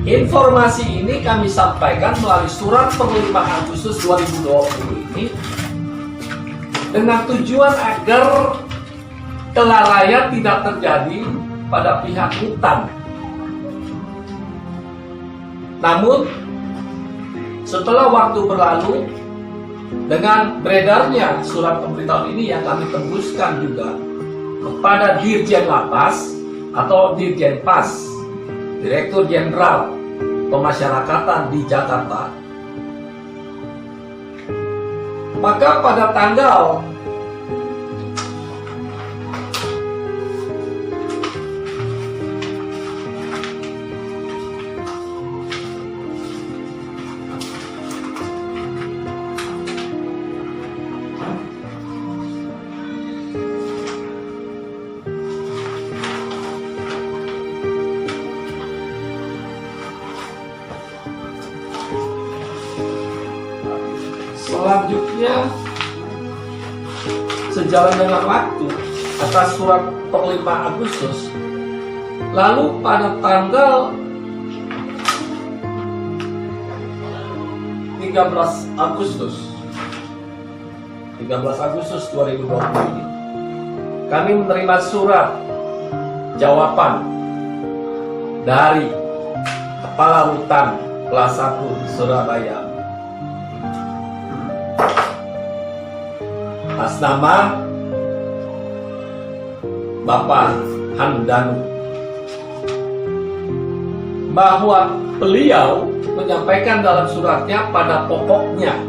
Informasi ini kami sampaikan melalui surat per 5 Agustus 2020 ini dengan tujuan agar kelalaian tidak terjadi pada pihak rutan. Namun setelah waktu berlalu, dengan beredarnya surat pemberitahuan ini yang kami tembuskan juga kepada Dirjen Lapas atau Dirjen Pas, Direktur Jenderal Pemasyarakatan di Jakarta, maka pada tanggal selanjutnya, sejalan dengan waktu atas surat per 5 Agustus, lalu pada tanggal 13 Agustus 2020 ini, kami menerima surat jawaban dari Kepala Rutan kelas 1 Surabaya atas nama Bapak Handanu, bahwa beliau menyampaikan dalam suratnya pada pokoknya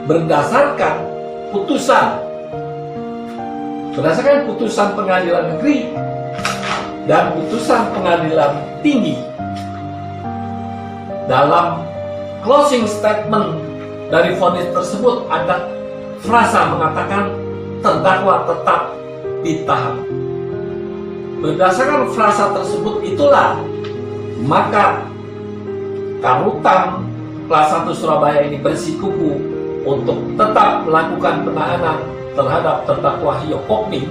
berdasarkan putusan pengadilan negeri dan putusan pengadilan tinggi. Dalam closing statement dari vonis tersebut ada frasa mengatakan terdakwa tetap ditahan. Berdasarkan frasa tersebut itulah maka Karutan kelas 1 Surabaya ini bersikukuh untuk tetap melakukan penahanan terhadap terdakwa Hyo Kok-min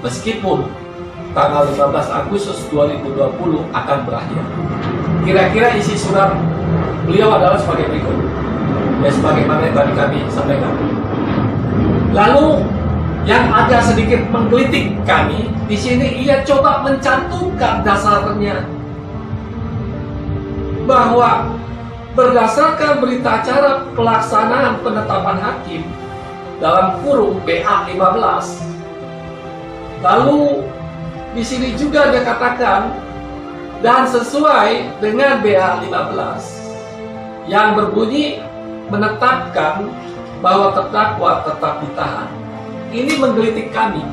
meskipun tanggal 15 Agustus 2020 akan berakhir. Kira-kira isi surat beliau adalah sebagai berikut. Ya, sebagaimana yang tadi kami sampaikan. Lalu yang agak sedikit menggelitik kami di sini, ia coba mencantumkan dasarnya bahwa berdasarkan berita acara pelaksanaan penetapan hakim dalam kurung BA 15. Lalu di sini juga dia katakan dan sesuai dengan BA 15 yang berbunyi menetapkan bahwa terdakwa tetap ditahan. Ini menggelitik kami.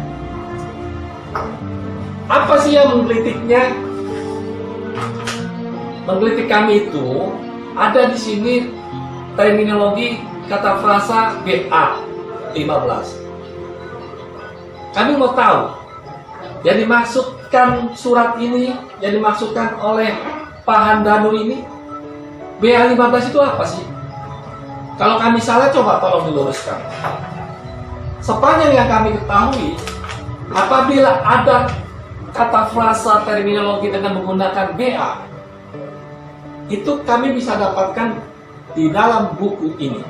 Apa sih yang menggelitiknya? Menggelitik kami itu ada di sini terminologi kata frasa BA 15. Kami mau tahu yang dimaksudkan surat ini, yang dimaksudkan oleh Pak Handanu ini, BA 15 itu apa sih? Kalau kami salah, coba tolong diluruskan. Sepanjang yang kami ketahui, apabila ada kata frasa terminologi dengan menggunakan BA, itu kami bisa dapatkan di dalam buku ini.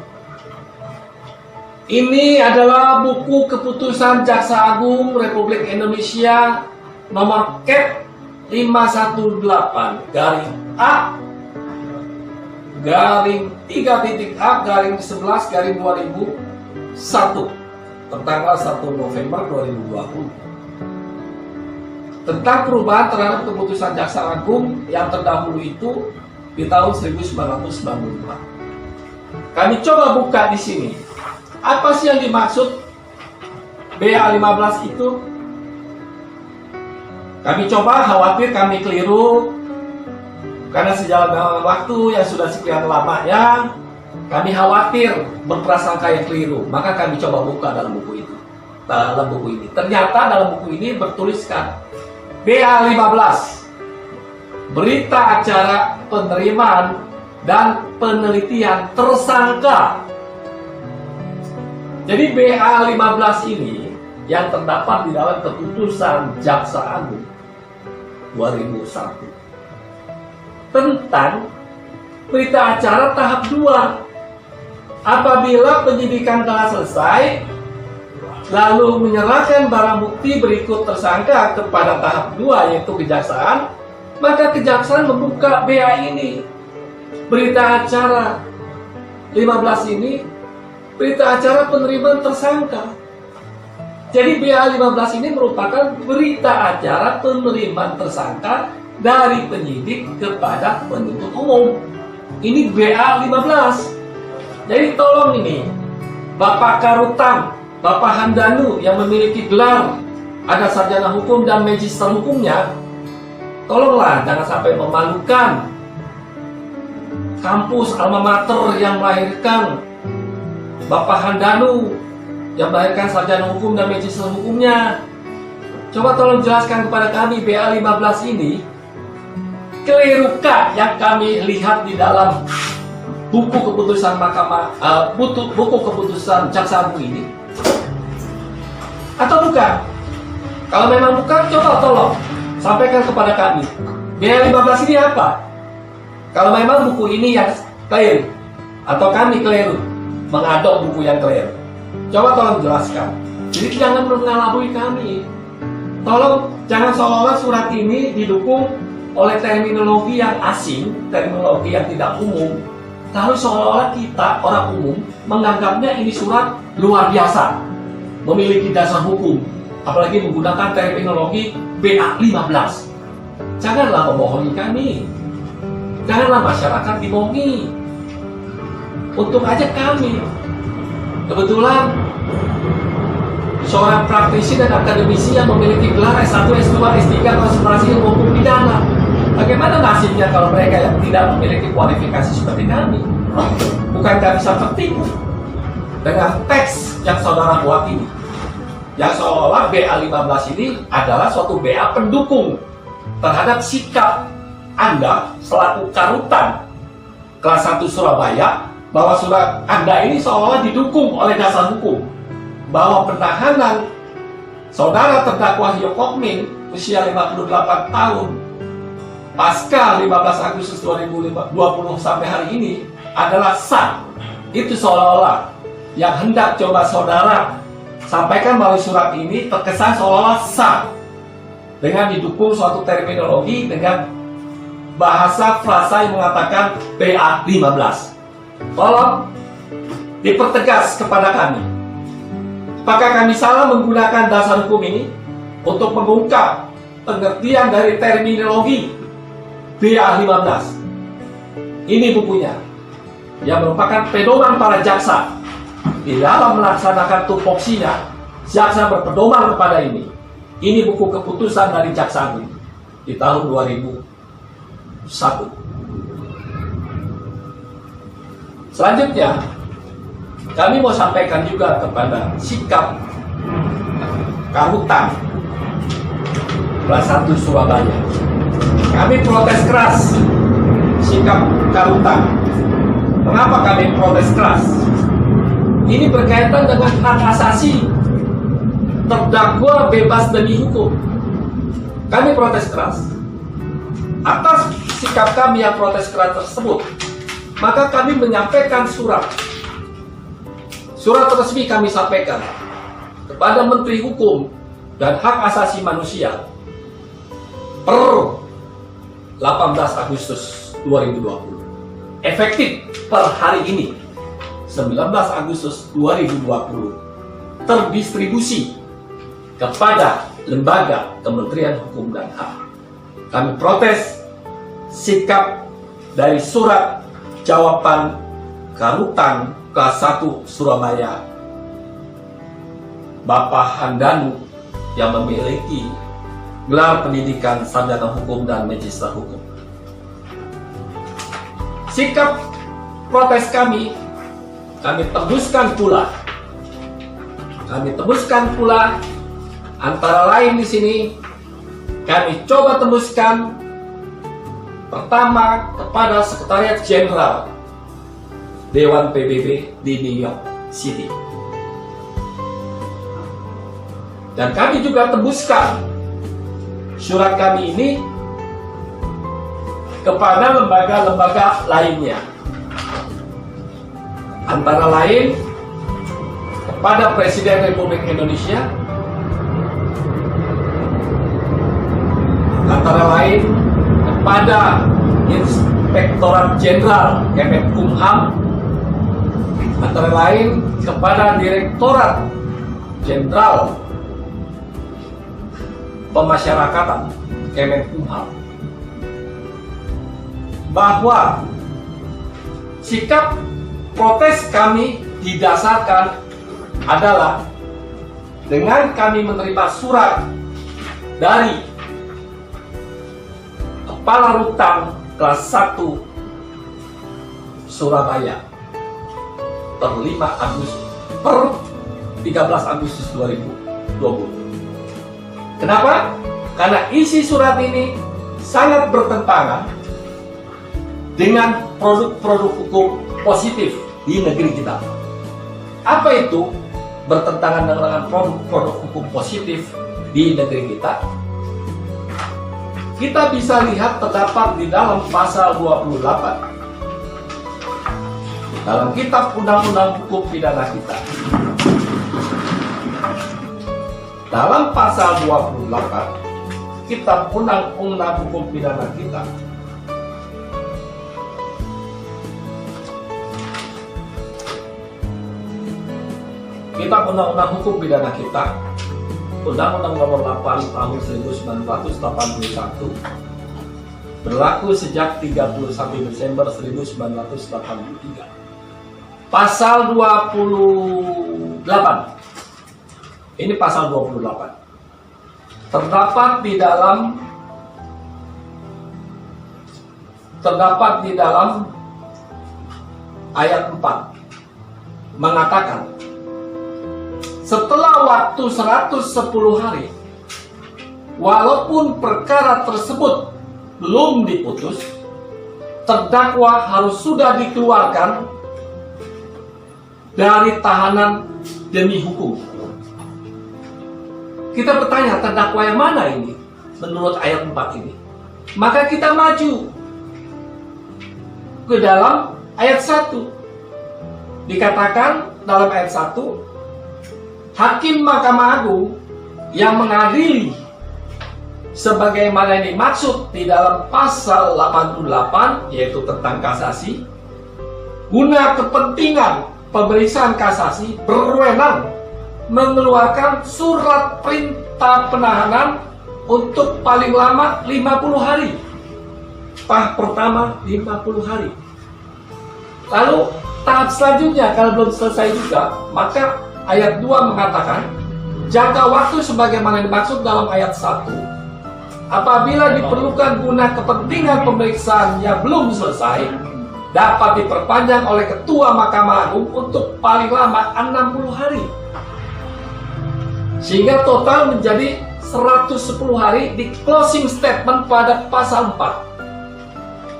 Ini adalah buku keputusan Jaksa Agung Republik Indonesia nomor Cap 518/A garing 3.A garing 11 garing 2001 tertanggal 1 November 2020 tentang perubahan terhadap keputusan Jaksa Agung yang terdahulu itu di tahun 1994. Kami coba buka di sini. Apa sih yang dimaksud BA 15 itu? Kami coba, khawatir kami keliru karena sejalan dengan waktu yang sudah sekian lamanya, kami khawatir berprasangka yang keliru. Maka kami coba buka dalam buku itu. Dalam buku ini. Ternyata dalam buku ini bertuliskan BA 15, berita acara penerimaan dan penelitian tersangka. Jadi BA 15 ini yang terdapat di dalam keputusan Jaksa Agung 2001 tentang berita acara tahap 2. Apabila penyidikan telah selesai, lalu menyerahkan barang bukti berikut tersangka kepada tahap 2 yaitu kejaksaan, maka kejaksaan membuka BA ini. Berita acara 15 ini berita acara penerimaan tersangka. Jadi BA 15 ini merupakan berita acara penerimaan tersangka dari penyidik kepada penuntut umum. Ini BA 15. Jadi tolong ini Bapak Karutan, Bapak Handanu yang memiliki gelar ada sarjana hukum dan magister hukumnya, tolonglah jangan sampai memalukan kampus alma mater yang melahirkan Bapak Handanu yang melahirkan sarjana hukum dan magister hukumnya. Coba tolong jelaskan kepada kami BA 15 ini kelirukah yang kami lihat di dalam buku keputusan Mahkamah, buku keputusan Jaksa Agung ini, atau bukan? Kalau memang bukan, coba tolong sampaikan kepada kami. BA 15 ini apa? Kalau memang buku ini yang keliru atau kami keliru mengadop buku yang keliru, coba tolong jelaskan. Jadi jangan mengelabui kami. Tolong jangan seolah-olah surat ini didukung oleh terminologi yang asing, terminologi yang tidak umum. Lalu seolah-olah kita, orang umum, menganggapnya ini surat luar biasa, memiliki dasar hukum, apalagi menggunakan terminologi BA15. Janganlah membohongi kami. Janganlah masyarakat dibohongi. Untung aja kami kebetulan seorang praktisi dan akademisi yang memiliki gelar S1, S2, S3, konsentrasi ilmu hukum pidana. Bagaimana nasibnya kalau mereka yang tidak memiliki kualifikasi seperti kami? Bukankah bisa tertipu dengan teks yang saudara buat ini? Yang seolah-olah BA15 ini adalah suatu BA pendukung terhadap sikap Anda selaku karutan kelas 1 Surabaya, bahwa surat Anda ini seolah-olah didukung oleh dasar hukum, bahwa penahanan saudara terdakwa Hyo Kok Min usia 58 tahun pasca 15 Agustus 2020 sampai hari ini adalah sah. Itu seolah-olah yang hendak coba saudara sampaikan melalui surat ini terkesan seolah-olah sah dengan didukung suatu terminologi dengan bahasa frasa yang mengatakan BA15. Tolong dipertegas kepada kami, apakah kami salah menggunakan dasar hukum ini untuk mengungkap pengertian dari terminologi BA15? Ini bukunya yang merupakan pedoman para jaksa. Di dalam melaksanakan tupoksinya, jaksa berpedoman kepada ini. Ini buku keputusan dari Jaksa Agung di tahun 2001. Selanjutnya, kami mau sampaikan juga kepada sikap Karutan kelas 1 Surabaya. Kami protes keras sikap Karutan. Mengapa kami protes keras? Ini berkaitan dengan hak asasi terdakwa bebas demi hukum. Kami protes keras. Atas sikap kami yang protes keras tersebut, maka kami menyampaikan surat resmi kami sampaikan kepada Menteri Hukum dan Hak Asasi Manusia per 18 Agustus 2020. Efektif per hari ini 19 Agustus 2020 terdistribusi kepada lembaga Kementerian Hukum dan HAM. Kami protes sikap dari surat jawaban Karutan kelas 1 Surabaya Bapak Handanu yang memiliki gelar pendidikan sarjana hukum dan magister hukum. Sikap protes kami tembuskan pula. Kami tembuskan pula antara lain di sini kami coba tembuskan pertama kepada Sekretariat Jenderal Dewan PBB di New York City. Dan kami juga tembuskan surat kami ini kepada lembaga-lembaga lainnya. Antara lain kepada Presiden Republik Indonesia, antara lain kepada Inspektorat Jenderal Kemenkumham, antara lain kepada Direktorat Jenderal Pemasyarakatan Kemenkumham, bahwa sikap protes kami didasarkan adalah dengan kami menerima surat dari Kepala Rutan kelas 1 Surabaya per 13 Agustus 2020. Kenapa? Karena isi surat ini sangat bertentangan dengan produk-produk hukum positif di negeri kita. Apa itu bertentangan dengan produk-produk hukum positif di negeri kita? Kita bisa lihat terdapat di dalam pasal 28 dalam Kitab Undang-Undang Hukum Pidana kita. Dalam pasal 28 Kitab Undang-Undang Hukum Pidana kita Kitab Undang-Undang Hukum Pidana kita, Undang-Undang Nomor 8 Tahun 1981, berlaku sejak 31 Desember 1983. Pasal 28. Ini pasal 28. Terdapat di dalam ayat 4 mengatakan, setelah waktu 110 hari, walaupun perkara tersebut belum diputus, terdakwa harus sudah dikeluarkan dari tahanan demi hukum. Kita bertanya, terdakwa yang mana ini menurut ayat 4 ini? Maka kita maju ke dalam ayat 1. Dikatakan dalam ayat 1, Hakim Mahkamah Agung yang mengadili sebagaimana yang dimaksud di dalam pasal 88, yaitu tentang kasasi, guna kepentingan pemeriksaan kasasi, berwenang mengeluarkan surat perintah penahanan untuk paling lama 50 hari. Tahap pertama 50 hari. Lalu tahap selanjutnya kalau belum selesai juga, maka ayat 2 mengatakan, jangka waktu sebagaimana dimaksud dalam ayat 1, apabila diperlukan guna kepentingan pemeriksaan yang belum selesai, dapat diperpanjang oleh Ketua Mahkamah Agung untuk paling lama 60 hari. Sehingga total menjadi 110 hari di closing statement pada pasal 4.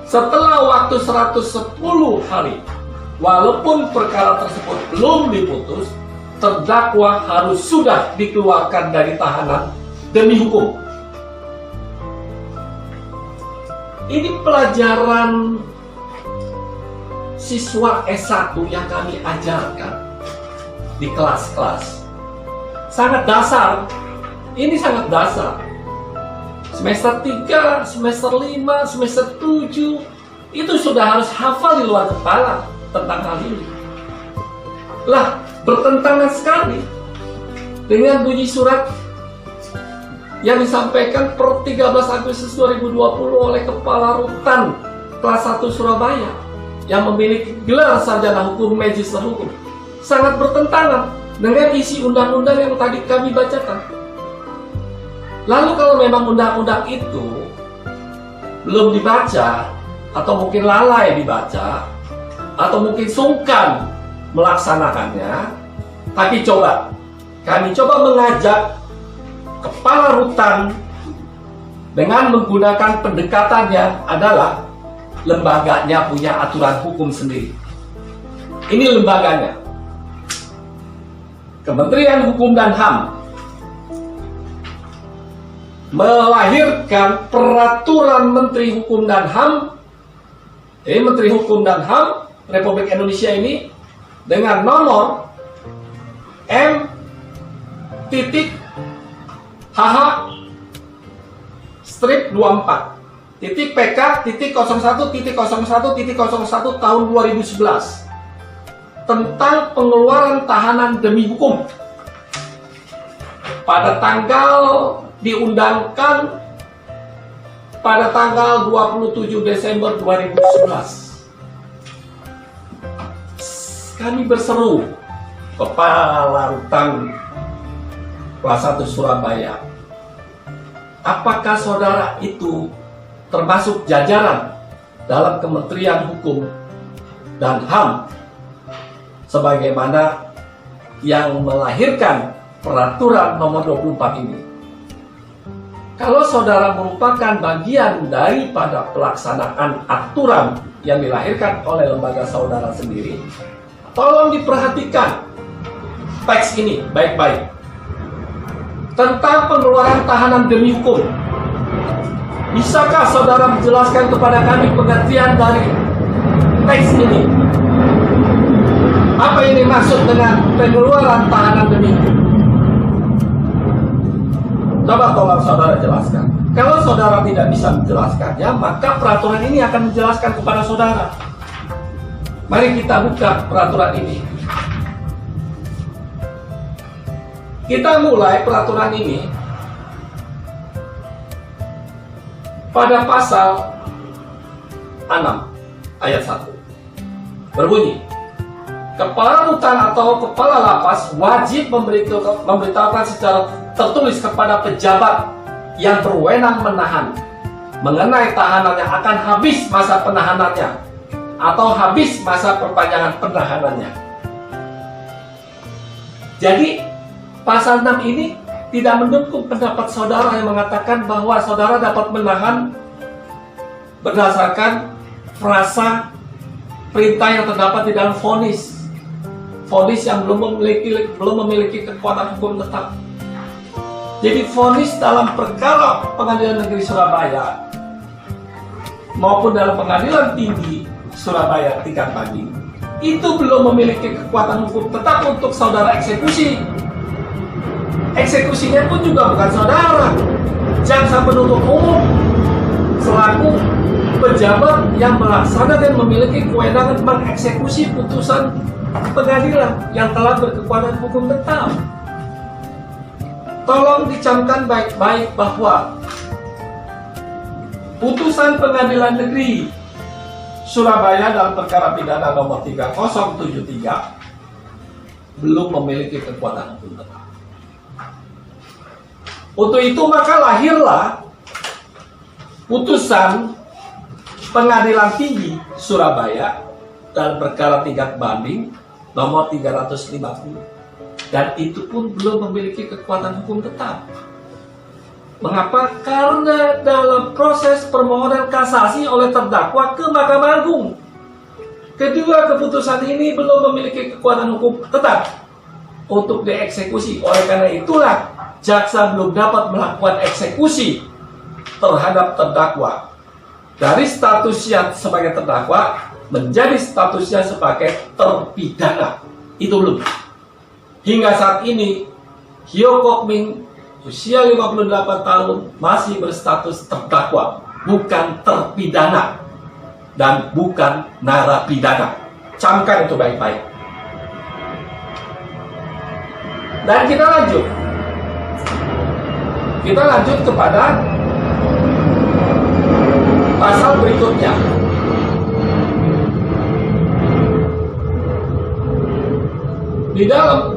Setelah waktu 110 hari, walaupun perkara tersebut belum diputus, terdakwa harus sudah dikeluarkan dari tahanan demi hukum. Ini pelajaran siswa S1 yang kami ajarkan di kelas-kelas. Sangat dasar. Ini sangat dasar. Semester 3, semester 5, semester 7, itu sudah harus hafal di luar kepala tentang hal ini. Lah, bertentangan sekali dengan bunyi surat yang disampaikan per 13 Agustus 2020 oleh Kepala Rutan kelas 1 Surabaya yang memiliki gelar sarjana hukum, magister hukum. Sangat bertentangan dengan isi undang-undang yang tadi kami bacakan. Lalu kalau memang undang-undang itu belum dibaca, atau mungkin lalai dibaca, atau mungkin sungkan melaksanakannya, tapi kami coba mengajak Kepala Rutan dengan menggunakan pendekatannya adalah lembaganya punya aturan hukum sendiri. Ini lembaganya, Kementerian Hukum dan HAM, melahirkan peraturan Menteri Hukum dan HAM. Menteri Hukum dan HAM Republik Indonesia ini dengan nomor M.TH/PK.01.01.01 tahun 2011 tentang pengeluaran tahanan demi hukum. Pada tanggal diundangkan pada tanggal 27 Desember 2011. Kami berseru Kepala Rutan kelas 1 Surabaya, apakah saudara itu termasuk jajaran dalam Kementerian Hukum dan HAM sebagaimana yang melahirkan peraturan nomor 24 ini? Kalau saudara merupakan bagian daripada pelaksanaan aturan yang dilahirkan oleh lembaga saudara sendiri, tolong diperhatikan teks ini baik-baik. Tentang pengeluaran tahanan demi hukum, bisakah saudara menjelaskan kepada kami pengertian dari teks ini? Apa yang dimaksud dengan pengeluaran tahanan demi hukum? Coba tolong saudara jelaskan. Kalau saudara tidak bisa menjelaskannya, maka peraturan ini akan menjelaskan kepada saudara. Mari kita buka peraturan ini. Kita mulai peraturan ini pada pasal 6 ayat 1. Berbunyi, kepala rutan atau kepala lapas wajib memberitahukan secara tertulis kepada pejabat yang berwenang menahan mengenai tahanannya akan habis masa penahanannya atau habis masa perpanjangan penahanannya. Jadi pasal 6 ini tidak mendukung pendapat saudara yang mengatakan bahwa saudara dapat menahan berdasarkan frasa perintah yang terdapat di dalam vonis yang belum memiliki kekuatan hukum tetap. Jadi vonis dalam perkara Pengadilan Negeri Surabaya maupun dalam Pengadilan Tinggi Surabaya tingkat banding itu belum memiliki kekuatan hukum tetap untuk saudara eksekusi. Eksekusinya pun juga bukan saudara, jaksa penuntut umum selaku pejabat yang melaksanakan dan memiliki kewenangan mengeksekusi putusan pengadilan yang telah berkekuatan hukum tetap. Tolong dicamkan baik-baik bahwa putusan Pengadilan Negeri Surabaya dalam perkara pidana nomor 3073 belum memiliki kekuatan hukum tetap. Untuk itu maka lahirlah putusan Pengadilan Tinggi Surabaya dalam perkara tingkat banding nomor 350, dan itu pun belum memiliki kekuatan hukum tetap. Mengapa? Karena dalam proses permohonan kasasi oleh terdakwa ke Mahkamah Agung, kedua keputusan ini belum memiliki kekuatan hukum tetap untuk dieksekusi. Oleh karena itulah jaksa belum dapat melakukan eksekusi terhadap terdakwa dari statusnya sebagai terdakwa menjadi statusnya sebagai terpidana. Itu belum. Hingga saat ini Hyo Kok Min usia 58 tahun masih berstatus terdakwa, bukan terpidana dan bukan narapidana. Camkan itu baik-baik. Dan kita lanjut. Kita lanjut kepada pasal berikutnya. Di dalam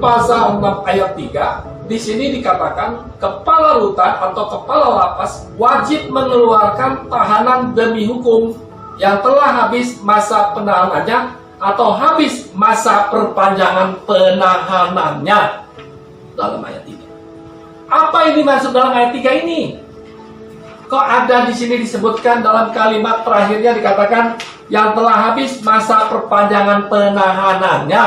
pasal 6 ayat 3, di sini dikatakan kepala rutan atau kepala lapas wajib mengeluarkan tahanan demi hukum yang telah habis masa penahanannya atau habis masa perpanjangan penahanannya dalam ayat 3. Apa yang dimaksud dalam ayat 3 ini? Kok ada di sini disebutkan dalam kalimat terakhirnya dikatakan yang telah habis masa perpanjangan penahanannya?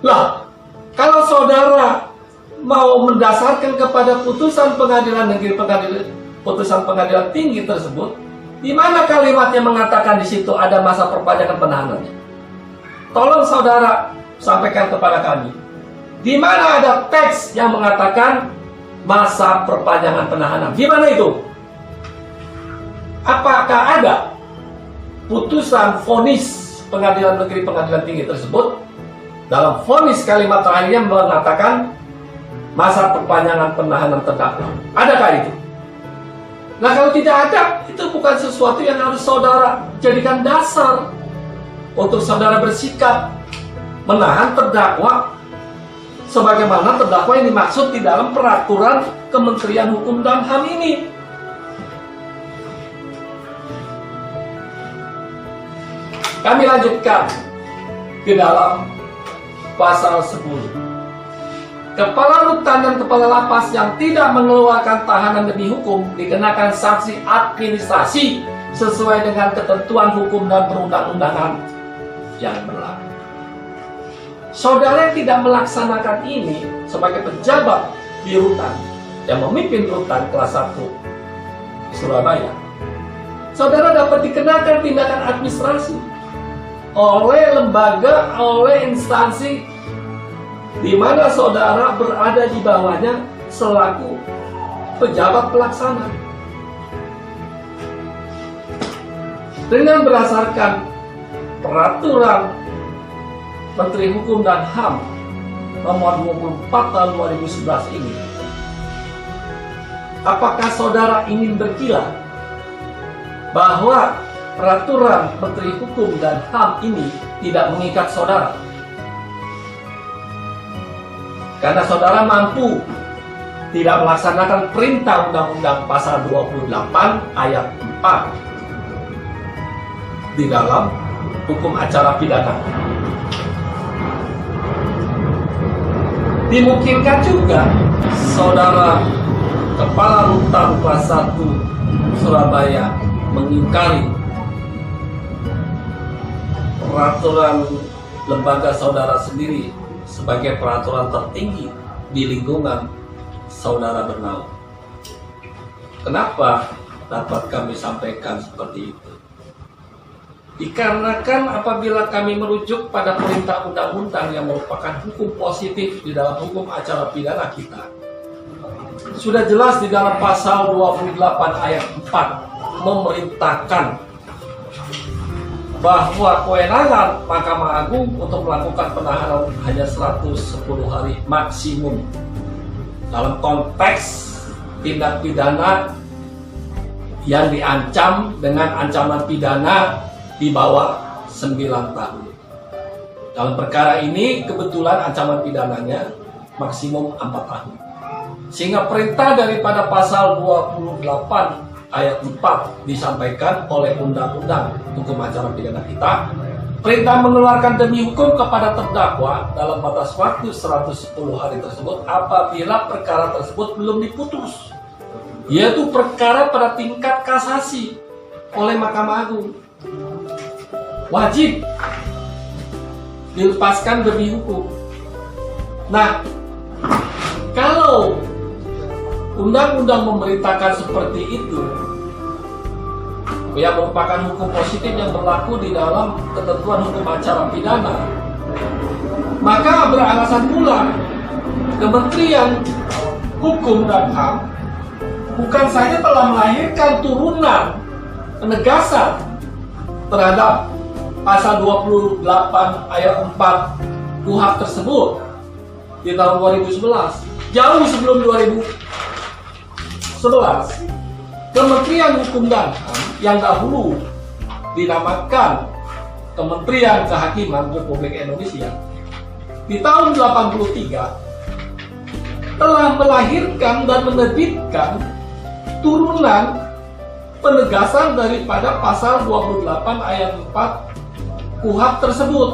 Lah, kalau saudara mau mendasarkan kepada putusan pengadilan negeri, putusan pengadilan tinggi tersebut, di mana kalimatnya mengatakan di situ ada masa perpanjangan penahanannya? Tolong saudara sampaikan kepada kami, di mana ada teks yang mengatakan masa perpanjangan penahanan? Di mana itu? Apakah ada putusan vonis pengadilan negeri, pengadilan tinggi tersebut dalam vonis kalimat terakhirnya mengatakan masa perpanjangan penahanan terdakwa? Adakah itu? Nah, kalau tidak ada, itu bukan sesuatu yang harus saudara jadikan dasar untuk saudara bersikap menahan terdakwa sebagaimana terdakwa yang dimaksud di dalam peraturan Kementerian Hukum dan HAM ini. Kami lanjutkan ke dalam pasal 10. Kepala rutan dan kepala lapas yang tidak mengeluarkan tahanan demi hukum dikenakan sanksi administrasi sesuai dengan ketentuan hukum dan perundang-undangan yang berlaku. Saudara yang tidak melaksanakan ini sebagai pejabat di rutan yang memimpin rutan kelas 1 Surabaya, saudara dapat dikenakan tindakan administrasi oleh lembaga, oleh instansi di mana saudara berada di bawahnya selaku pejabat pelaksana. Dengan berdasarkan peraturan Menteri Hukum dan HAM nomor 24 tahun 2011 ini, apakah saudara ingin berkilah bahwa peraturan Menteri Hukum dan HAM ini tidak mengikat saudara? Karena saudara mampu tidak melaksanakan perintah Undang-Undang Pasal 28 ayat 4 di dalam hukum acara pidana. Dimungkinkan juga saudara Kepala Rutan Kelas 1 Surabaya mengingkari peraturan lembaga saudara sendiri sebagai peraturan tertinggi di lingkungan saudara bernaung. Kenapa dapat kami sampaikan seperti itu? Dikarenakan apabila kami merujuk pada perintah undang-undang yang merupakan hukum positif di dalam hukum acara pidana kita, sudah jelas di dalam pasal 28 ayat 4 memerintahkan bahwa kewenangan Mahkamah Agung untuk melakukan penahanan hanya 110 hari maksimum dalam konteks tindak pidana yang diancam dengan ancaman pidana di bawah 9 tahun. Dalam perkara ini kebetulan ancaman pidananya maksimum 4 tahun. Sehingga perintah daripada pasal 28 ayat 4 disampaikan oleh Undang-Undang Hukum Acara Pidana kita, perintah mengeluarkan demi hukum kepada terdakwa dalam batas waktu 110 hari tersebut apabila perkara tersebut belum diputus, yaitu perkara pada tingkat kasasi oleh Mahkamah Agung. Wajib dilepaskan demi hukum. Nah, kalau undang-undang memerintahkan seperti itu, yang merupakan hukum positif yang berlaku di dalam ketentuan hukum acara pidana, maka beralasan pula Kementerian Hukum dan HAM bukan saja telah melahirkan turunan penegasan terhadap pasal 28 ayat 4 KUHP tersebut di tahun 2011, jauh sebelum 2011, Kementerian Hukum dan HAM yang dahulu dinamakan Kementerian Kehakiman Republik Indonesia di tahun 83 telah melahirkan dan menerbitkan turunan penegasan daripada pasal 28 ayat 4 KUHP tersebut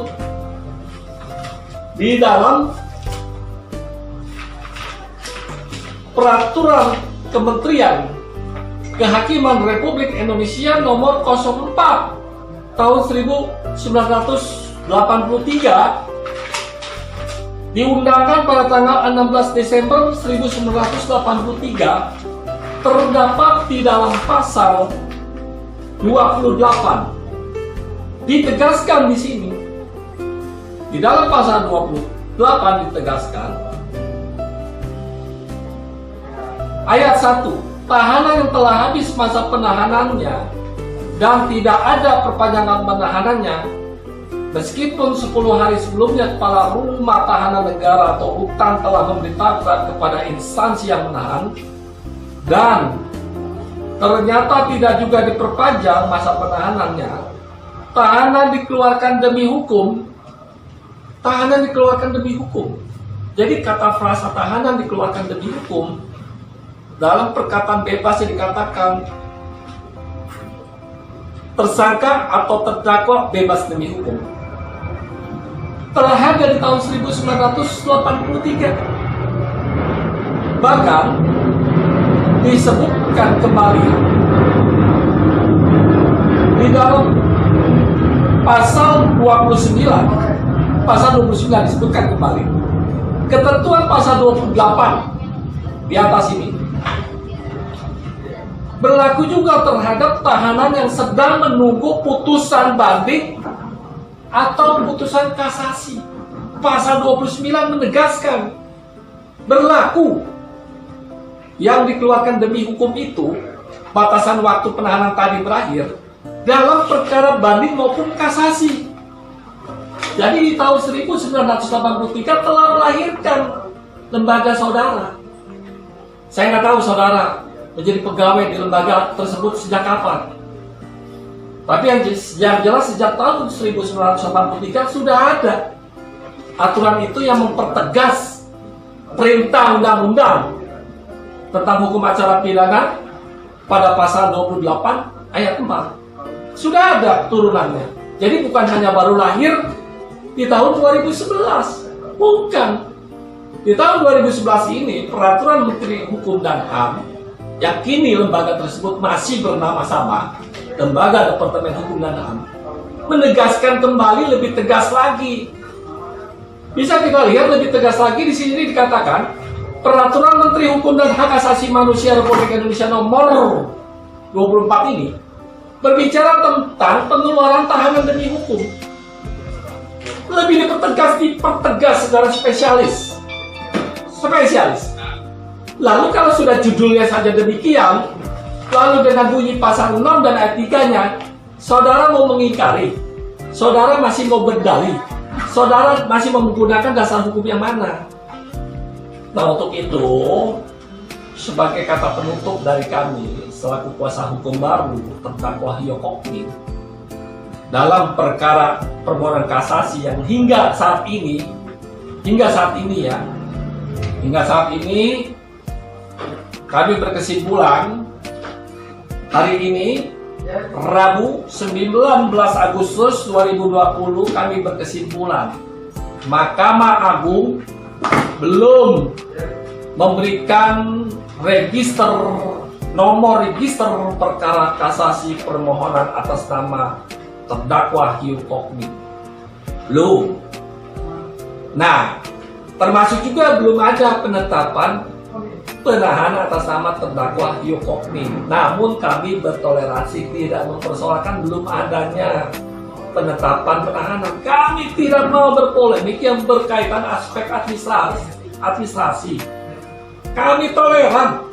di dalam peraturan Kementerian Kehakiman Republik Indonesia nomor 04 tahun 1983, diundangkan pada tanggal 16 Desember 1983, terdapat di dalam pasal 28. Ditegaskan di sini, di dalam pasal 28 ditegaskan ayat 1, tahanan yang telah habis masa penahanannya dan tidak ada perpanjangan penahanannya, meskipun 10 hari sebelumnya kepala rumah tahanan negara atau rutan telah memberitahukan kepada instansi yang menahan dan ternyata tidak juga diperpanjang masa penahanannya, tahanan dikeluarkan demi hukum. Tahanan dikeluarkan demi hukum. Jadi kata frasa tahanan dikeluarkan demi hukum dalam perkataan bebas yang dikatakan tersangka atau terdakwa bebas demi hukum telah ada di tahun 1983. Bahkan disebutkan kembali di dalam pasal 29 disebutkan kembali ketentuan pasal 28 di atas ini berlaku juga terhadap tahanan yang sedang menunggu putusan banding atau putusan kasasi. Pasal 29 menegaskan berlaku yang dikeluarkan demi hukum itu, batasan waktu penahanan tadi berakhir dalam perkara banding maupun kasasi. Jadi di tahun 1983 telah melahirkan lembaga saudara. Saya nggak tahu saudara menjadi pegawai di lembaga tersebut sejak kapan. Tapi yang jelas sejak tahun 1983 sudah ada aturan itu yang mempertegas perintah undang-undang tentang hukum acara pidana pada pasal 28 ayat 4. Sudah ada turunannya. Jadi bukan hanya baru lahir di tahun 2011. Bukan. Di tahun 2011 ini peraturan Menteri Hukum dan HAM yang kini lembaga tersebut masih bernama sama, Lembaga Departemen Hukum dan HAM, menegaskan kembali lebih tegas lagi. Bisa kita lihat lebih tegas lagi di sini dikatakan Peraturan Menteri Hukum dan Hak Asasi Manusia Republik Indonesia nomor 24 ini berbicara tentang pengeluaran tahanan demi hukum. Lebih dipertegas secara spesialis. Lalu kalau sudah judulnya saja demikian, lalu dengan bunyi pasal 6 dan ayat 3-nya, saudara mau mengingkari, saudara masih mau berdalih, saudara masih mau menggunakan dasar hukum yang mana? Nah, untuk itu, sebagai kata penutup dari kami selaku kuasa hukum baru terdakwa Hyo Kok Min dalam perkara permohonan kasasi yang hingga saat ini kami berkesimpulan hari ini Rabu 19 Agustus 2020 kami berkesimpulan Mahkamah Agung belum memberikan nomor register perkara kasasi permohonan atas nama terdakwa Hyo Kok Min. Belum. Nah, termasuk juga belum ada penetapan penahanan atas nama terdakwa Hyo Kok Min. Namun kami bertoleransi tidak mempersoalkan belum adanya penetapan penahanan. Kami tidak mau berpolemik yang berkaitan aspek administrasi. Kami toleran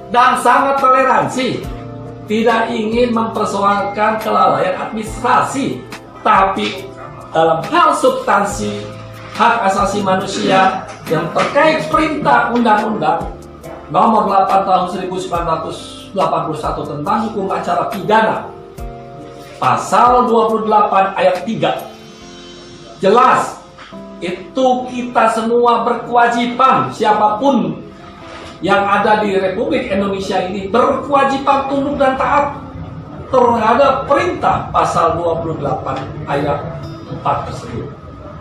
dan sangat toleransi. Tidak ingin mempersoalkan kelalaian administrasi, tapi dalam hal substansi hak asasi manusia yang terkait perintah undang-undang nomor 8 tahun 1981 tentang hukum acara pidana pasal 28 ayat 3 jelas itu kita semua berkewajiban, siapapun yang ada di Republik Indonesia ini berkewajiban tunduk dan taat terhadap perintah pasal 28 ayat 4 tersebut,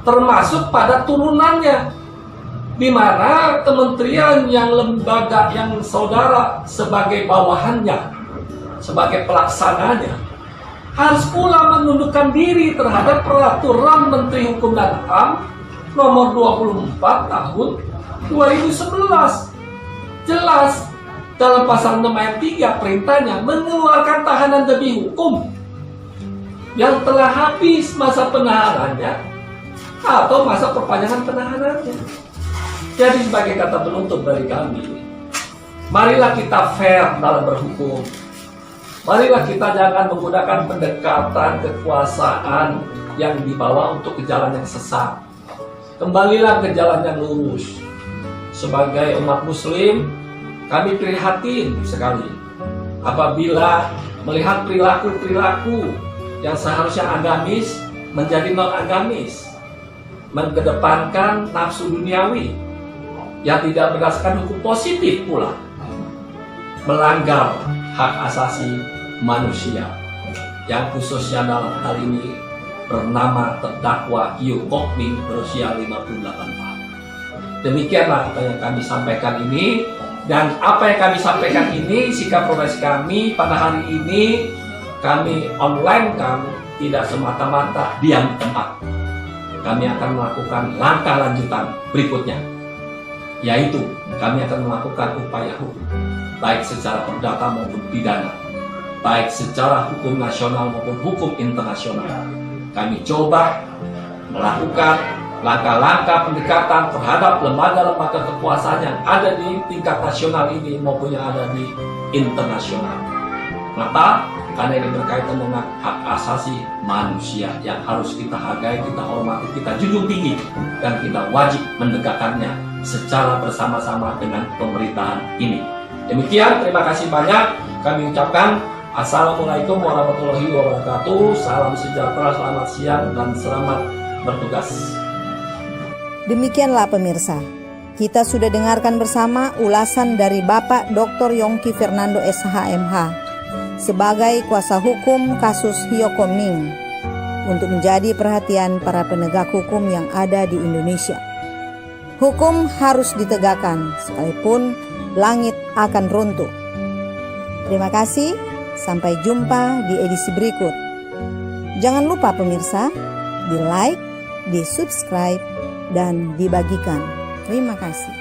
termasuk pada turunannya, di mana kementerian yang lembaga yang saudara sebagai bawahannya, sebagai pelaksananya, harus pula menundukkan diri terhadap peraturan Menteri Hukum dan HAM nomor 24 tahun 2011. Jelas dalam pasal 6 ayat 3 perintahnya mengeluarkan tahanan demi hukum yang telah habis masa penahanannya atau masa perpanjangan penahanannya. Jadi sebagai kata penutup dari kami, marilah kita fair dalam berhukum. Marilah kita jangan menggunakan pendekatan kekuasaan yang dibawa untuk ke jalan yang sesat. Kembalilah ke jalan yang lurus. Sebagai umat muslim, kami prihatin sekali apabila melihat perilaku-perilaku yang seharusnya agamis menjadi non-agamis, mengedepankan nafsu duniawi yang tidak berdasarkan hukum positif pula, melanggar hak asasi manusia yang khususnya dalam hal ini bernama terdakwa Hyo Kok Min berusia 58 tahun. Demikianlah apa yang kami sampaikan ini, dan apa yang kami sampaikan ini sikap progres kami pada hari ini. Kami online kami tidak semata-mata diam di tempat. Kami akan melakukan langkah lanjutan berikutnya, yaitu kami akan melakukan upaya hukum baik secara perdata maupun pidana, baik secara hukum nasional maupun hukum internasional. Kami coba melakukan langkah-langkah pendekatan terhadap lembaga-lembaga kekuasaan yang ada di tingkat nasional ini maupun yang ada di internasional. Maka karena ini berkaitan dengan hak asasi manusia yang harus kita hargai, kita hormati, kita junjung tinggi, dan kita wajib menegakkannya secara bersama-sama dengan pemerintahan ini. Demikian, terima kasih banyak. Kami ucapkan Assalamualaikum warahmatullahi wabarakatuh. Salam sejahtera, selamat siang, dan selamat bertugas. Demikianlah pemirsa, kita sudah dengarkan bersama ulasan dari Bapak Dr. Yongki Fernando SH.MH sebagai kuasa hukum kasus Hyoko Ming untuk menjadi perhatian para penegak hukum yang ada di Indonesia. Hukum harus ditegakkan sekalipun langit akan runtuh. Terima kasih, sampai jumpa di edisi berikut. Jangan lupa pemirsa, di like, di subscribe, dan dibagikan. Terima kasih.